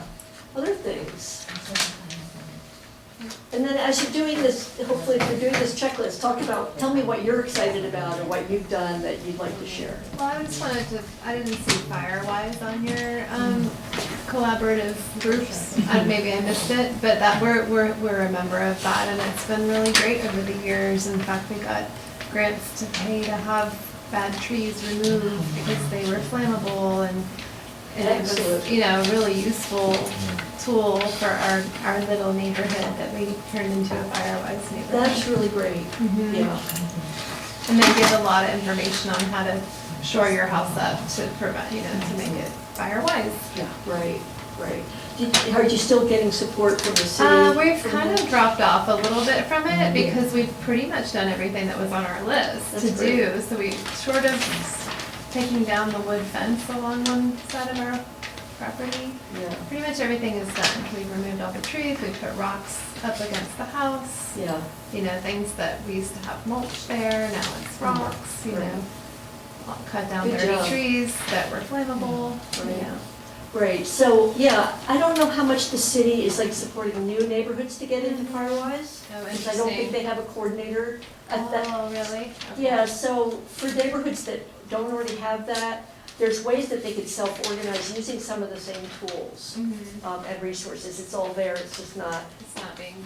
Other things. And then as you're doing this, hopefully if you're doing this checklist, tell me what you're excited about or what you've done that you'd like to share. Well, I just wanted to, I didn't see Firewise on your collaborative groups. Maybe I missed it, but that we're a member of that, and it's been really great over the years. In fact, we got grants to pay to have bad trees removed because they were flammable, and it was, Excellent. you know, really useful tool for our little neighborhood that we turned into a Firewise neighborhood. That's really great. Yeah. And they give a lot of information on how to shore your house up to prevent, you know, to make it fire-wise. Yeah, right. Are you still getting support from the city? We've kind of dropped off a little bit from it because we've pretty much done everything that was on our list That's to great. do. So we sort of taking down the wood fence along one side of our property. Yeah, Pretty much everything is done. We've removed all the trees, we put rocks up against the house. yeah. You know, things that we used to have mulch there, now it's rocks, you Right. know. Cut down Good 30 job. trees that were flammable, Right. yeah. Great, so, yeah, I don't know how much the city is like supporting new neighborhoods to get into Firewise. Oh, Because I don't think interesting. they have a coordinator at that. Oh, really? Okay. Yeah, so for neighborhoods that don't already have that, there's ways that they could self-organize using some of the same tools Mhm. and resources. It's all there, it's just not It's not being,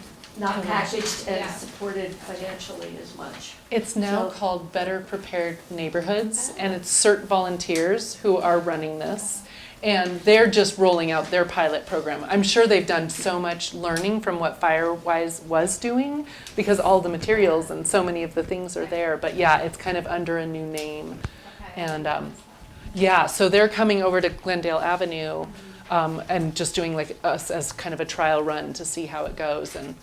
packaged and Yeah. supported financially as much. It's now So- called Better Prepared Neighborhoods, and it's CERT volunteers who are running this. And they're just rolling out their pilot program. I'm sure they've done so much learning from what Firewise was doing because all the materials and so many of the things are there. But yeah, it's kind of under a new name. okay. And yeah, so they're coming over to Glendale Avenue and just doing like us as kind of a trial run to see how it goes. And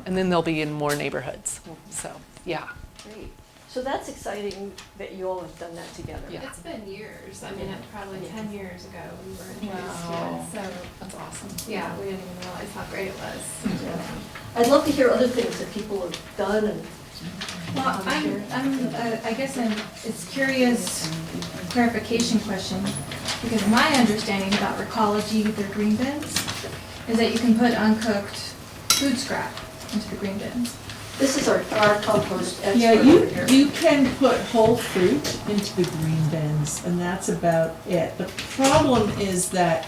then they'll be in more neighborhoods. So yeah. Great. So that's exciting that you all have done that together. Yeah. It's been years, I mean, probably 10 years ago we were introduced to Wow. it, so, That's awesome. yeah, we didn't even realize how great it was. Yeah. I'd love to hear other things that people have done and. Well, I guess it's curious clarification question, because my understanding about Recology, their green bins, is that you can put uncooked food scrap into the green bins. This is our compost Yeah, expert over here. you can put whole fruit into the green bins, and that's about it. The problem is that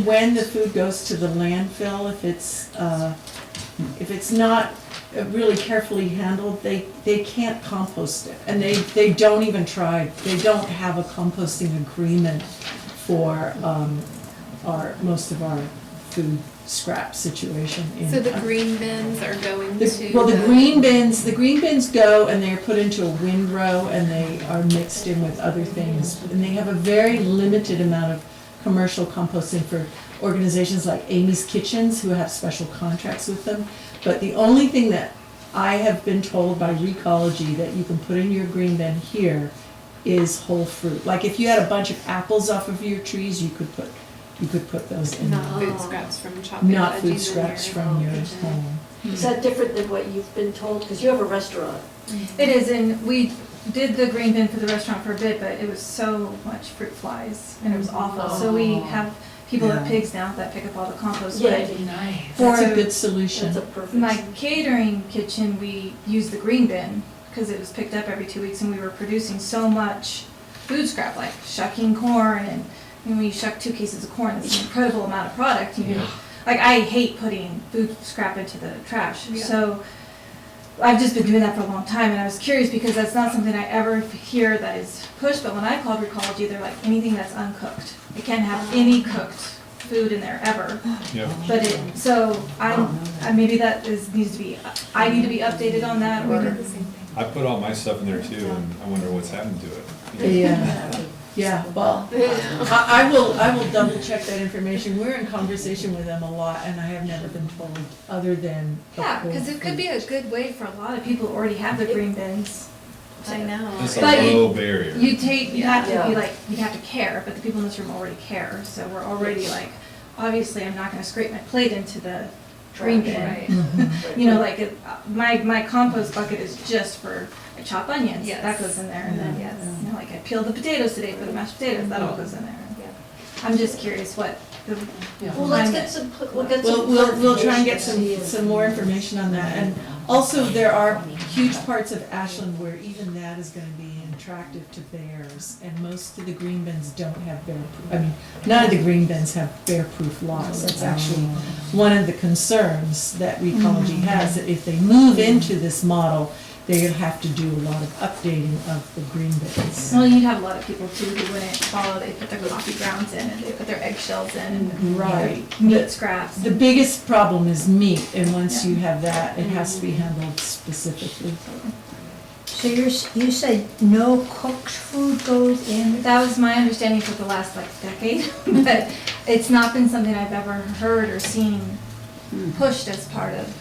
when the food goes to the landfill, if it's not really carefully handled, they can't compost it, and they don't even try. They don't have a composting agreement for most of our food scrap situation. So the green bins are going The to the green bins go and they're put into a windrow and they are mixed in with other things. And they have a very limited amount of commercial composting for organizations like Amy's Kitchens who have special contracts with them. But the only thing that I have been told by Recology that you can put in your green bin here is whole fruit. Like if you had a bunch of apples off of your trees, you could put those in. not food scraps from chopping Not veggies food in scraps your from your kitchen. home. Is that different than what you've been told? Because you have a restaurant. It is, and we did the green bin for the restaurant for a bit, but it was so much fruit flies, and it was awful. So we have people with Yeah. pigs now that pick up all the compost. Yeah. But Nice. That's a for good solution. That's a perfect. my catering kitchen, we used the green bin because it was picked up every 2 weeks, and we were producing so much food scrap, like shucking corn, and when you shuck 2 cases of corn, it's an incredible amount of product. You can, like, I hate putting food scrap into the trash. Yeah. So I've just been doing that for a long time, and I was curious because that's not something I ever hear that is pushed. But when I called Recology, they're like, anything that's uncooked. It can't have any cooked food in there ever. Yeah. But maybe that needs to be, I need to be updated on that, We or. did the same thing. I put all my stuff in there too, and I wonder what's happened to it. Yeah, well, I will double check that information. We're in conversation with them a lot, and I have never been told other than. the Yeah, whole because it could food. be a good way for a lot of people who already have the green bins. I know. It's a But low barrier. You have to Yeah. be like, you have to care, but the people in this room already care, so we're already like, obviously, I'm not gonna scrape my plate into the green bin. Right. You know, like, my compost bucket is just for, I chop onions, Yes. that goes in there, and then, Yes. you know, like, I peeled the potatoes today for the mashed potatoes, that all goes in there. Yeah. I'm just curious what the Well, let's climate. get some, we'll get some. We'll try and get clarification. some more information on that. And also, there are huge parts of Ashland where even that is gonna be attractive to bears. And most of the green bins don't have none of the green bins have bear-proof locks. That's actually one of the concerns that Recology has, that if they move into this model, they'll have to do a lot of updating of the green bins. Well, you'd have a lot of people too who wouldn't follow, they put their coffee grounds in and they put their eggshells in and Right. meat scraps. The biggest problem is meat, and once you have that, it has to be handled specifically. So you said no cooked food goes in? That was my understanding for the last like decade, but it's not been something I've ever heard or seen pushed as part of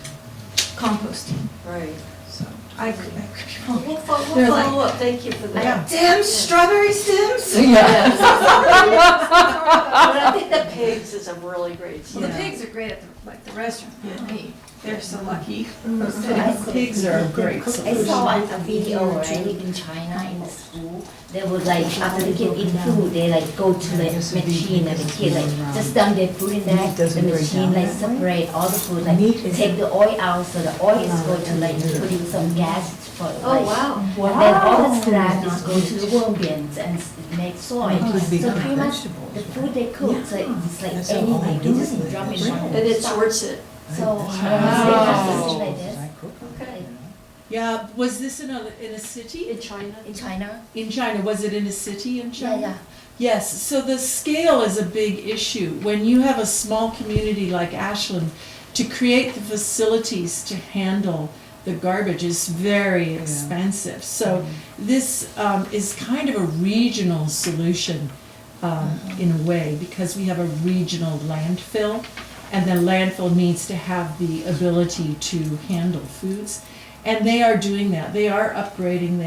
composting. Right. So I could be wrong. We'll They're follow like, up, thank you for that. damn strawberry stems. Yes. But I think the pigs is a really great Well, the solution. pigs are great at the restaurant. Yeah. They're so lucky. Pigs are a great I solution. saw a video, right, in China, in the school, they would like, after the kid eat food, they like go to the machine and the kid like just dump their food in there, the machine like separate all the food, like take the oil out, so the oil is going to like put in some gas for like. Oh, wow. And then all the scrap is go to the worm bins and make soil. So pretty much the food they cook, so it's like anything, they just drop it in. And it sorts it. So, Wow. like this. Okay. Yeah, was this in a city? In China? In China? In China, was it in a city in China? Yeah. Yes, so the scale is a big issue. When you have a small community like Ashland, to create the facilities to handle the garbage is very expensive. So this is kind of a regional solution in a way, because we have a regional landfill, and the landfill needs to have the ability to handle foods. And they are doing that. They are upgrading.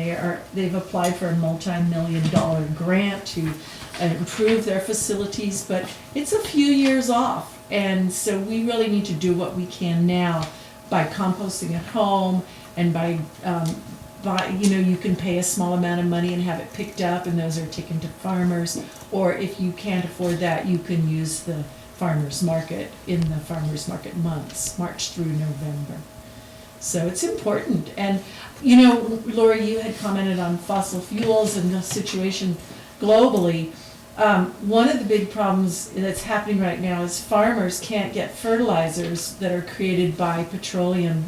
They've applied for a multi-million-dollar grant to improve their facilities, but it's a few years off. And so we really need to do what we can now by composting at home, and by you can pay a small amount of money and have it picked up, and those are taken to farmers. Or if you can't afford that, you can use the farmers market in the farmers market months, March through November. So it's important. And, Lorrie, you had commented on fossil fuels and the situation globally. One of the big problems that's happening right now is farmers can't get fertilizers that are created by petroleum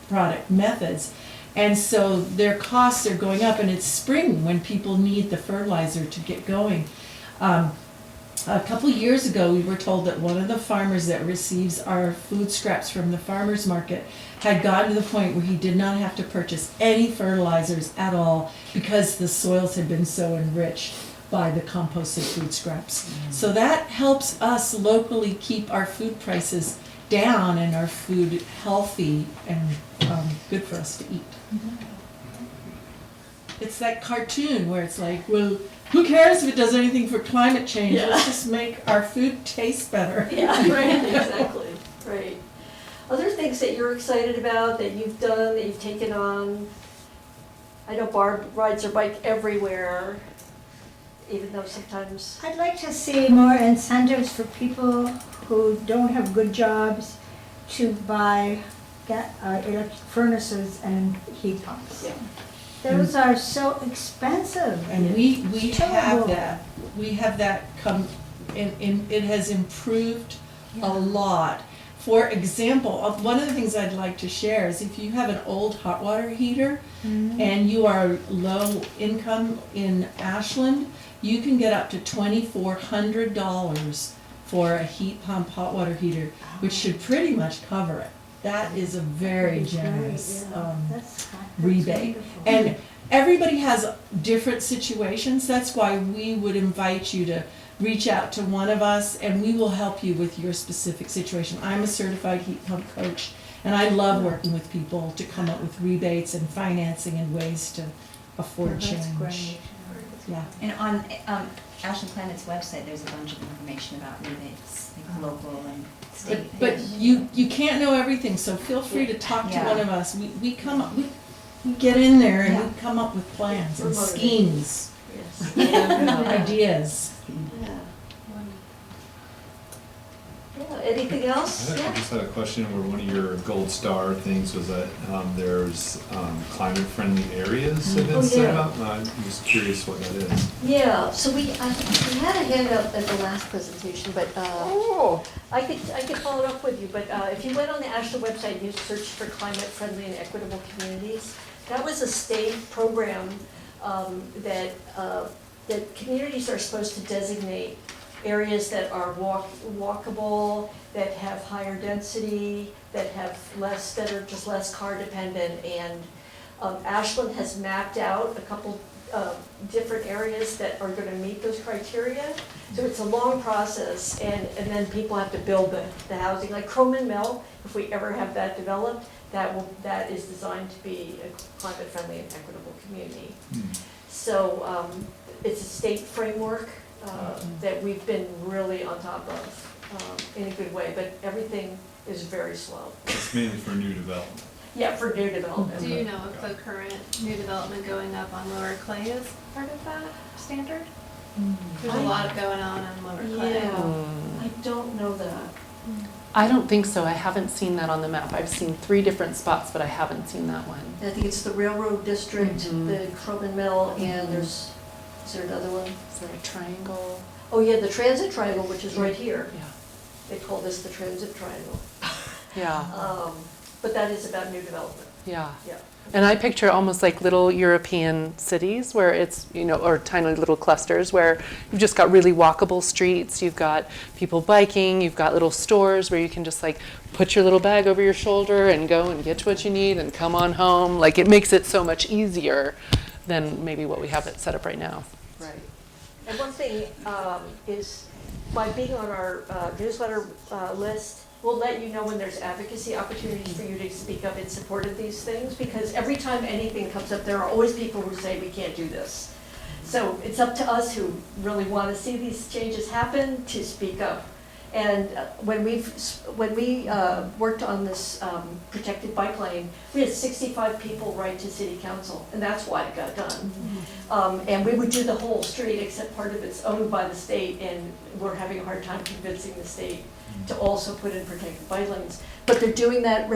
product methods. And so their costs are going up, and it's spring when people need the fertilizer to get going. A couple years ago, we were told that one of the farmers that receives our food scraps from the farmers market had gotten to the point where he did not have to purchase any fertilizers at all because the soils had been so enriched by the composted food scraps. So that helps us locally keep our food prices down and our food healthy and good for us to eat. It's that cartoon where it's like, well, who cares if it does anything for climate change? Yeah. Let's just make our food taste better. Yeah, right, exactly, right. Other things that you're excited about, that you've done, that you've taken on? I know Barb rides her bike everywhere, even though sometimes. I'd like to see more incentives for people who don't have good jobs to buy electric furnaces and heat pumps. Yeah. Those are so expensive. And we It's have terrible. that. We have that come, it has improved a lot. For example, one of the things I'd like to share is if you have an old hot water heater and you are low income in Ashland, you can get up to $2,400 for a heat pump hot water heater, which should pretty much cover it. That is a very generous That's rebate. wonderful. And everybody has different situations. That's why we would invite you to reach out to one of us, and we will help you with your specific situation. I'm a certified heat pump coach, and I love working with people to come up with rebates and financing and ways to afford change. That's great. Yeah. And on Ashland Climate's website, there's a bunch of information about rebates, like local and state. But you can't know everything, so feel free to talk to Yeah. one of us. We come up, we get in there and Yeah. we come up with plans and Promote it. schemes, Yes. ideas. Yeah. Anything else? I Yeah. just had a question where one of your gold star things was that there's climate-friendly areas have been set yeah. up. I'm just curious what that is. Yeah, so we had a handout at the last presentation, but I could follow it up with you. But if you went on the Ashland website and you searched for climate-friendly and equitable communities, that was a state program that communities are supposed to designate areas that are walkable, that have higher density, that are just less car dependent. And Ashland has mapped out a couple different areas that are going to meet those criteria. So it's a long process, and then people have to build the housing. Like Croman Mill, if we ever have that developed, that is designed to be a climate-friendly and equitable community. So it's a state framework that we've been really on top of in a good way, but everything is very slow. It's mainly for new development. Yeah, for new development. Do you know if the current new development going up on Lower Clay is part of that standard? There's a lot going on Lower Clay. Yeah, I don't know that. I don't think so. I haven't seen that on the map. I've seen 3 different spots, but I haven't seen that one. I think it's the railroad district, Mhm. the Croman Mill, and is there another one? Is there a triangle? Oh yeah, the transit triangle, which is right here. Yeah. They call this the transit triangle. Yeah. But that is about new development, Yeah. yeah. And I picture almost like little European cities where it's, or tiny little clusters where you've just got really walkable streets, you've got people biking, you've got little stores where you can just like put your little bag over your shoulder and go and get what you need and come on home. Like it makes it so much easier than maybe what we have it set up right now. Right. And one thing is, by being on our newsletter list, we'll let you know when there's advocacy opportunities for you to speak up in support of these things, because every time anything comes up, there are always people who say we can't do this. So it's up to us who really want to see these changes happen to speak up. And when we worked on this protected bike lane, we had 65 people write to city council, and that's why it got done. And we would do the whole street, except part of it's owned by the state, and we're having a hard time convincing the state to also put in protected bike lanes. But they're doing that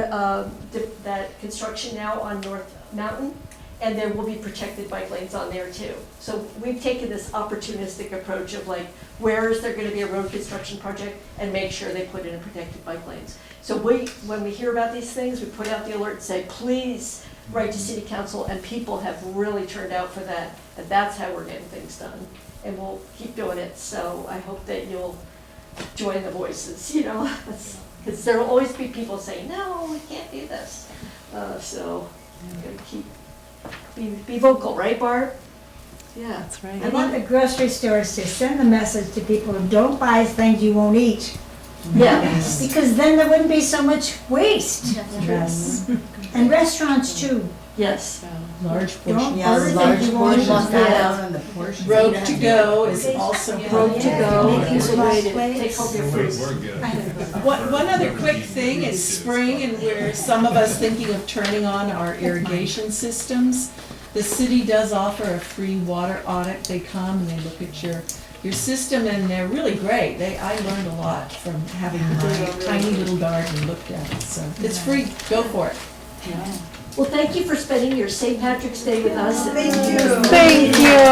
construction now on North Mountain, and there will be protected bike lanes on there too. So we've taken this opportunistic approach of like, where is there gonna be a road construction project, and make sure they put in protected bike lanes. So when we hear about these things, we put out the alert and say, please write to city council, and people have really turned out for that, and that's how we're getting things done. And we'll keep doing it, so I hope that you'll join the voices, because there will always be people saying, no, we can't do this. So we're gonna keep, be vocal, right, Barb? Yeah. That's right. I want the grocery stores to send the message to people, don't buy things you won't eat. Yeah. Because then there wouldn't be so much waste. Yes. And restaurants too. Yes. Large Don't portions. order things you won't eat. Rogue to go is also. Road to go, Making is a way to waste. take home your We're food. good. One other quick thing is spring, and we're some of us thinking of turning on our irrigation systems. The city does offer a free water audit. They come and they look at your system, and they're really great. I learned a lot from having my tiny little garden looked at it, so it's free, go for it. Well, thank you for spending your St. Patrick's Day with us. Thank you. Thank you.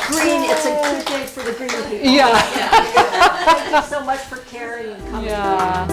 Green, it's a good day for the green people. Yeah. Thank you so much for caring and coming. Yeah.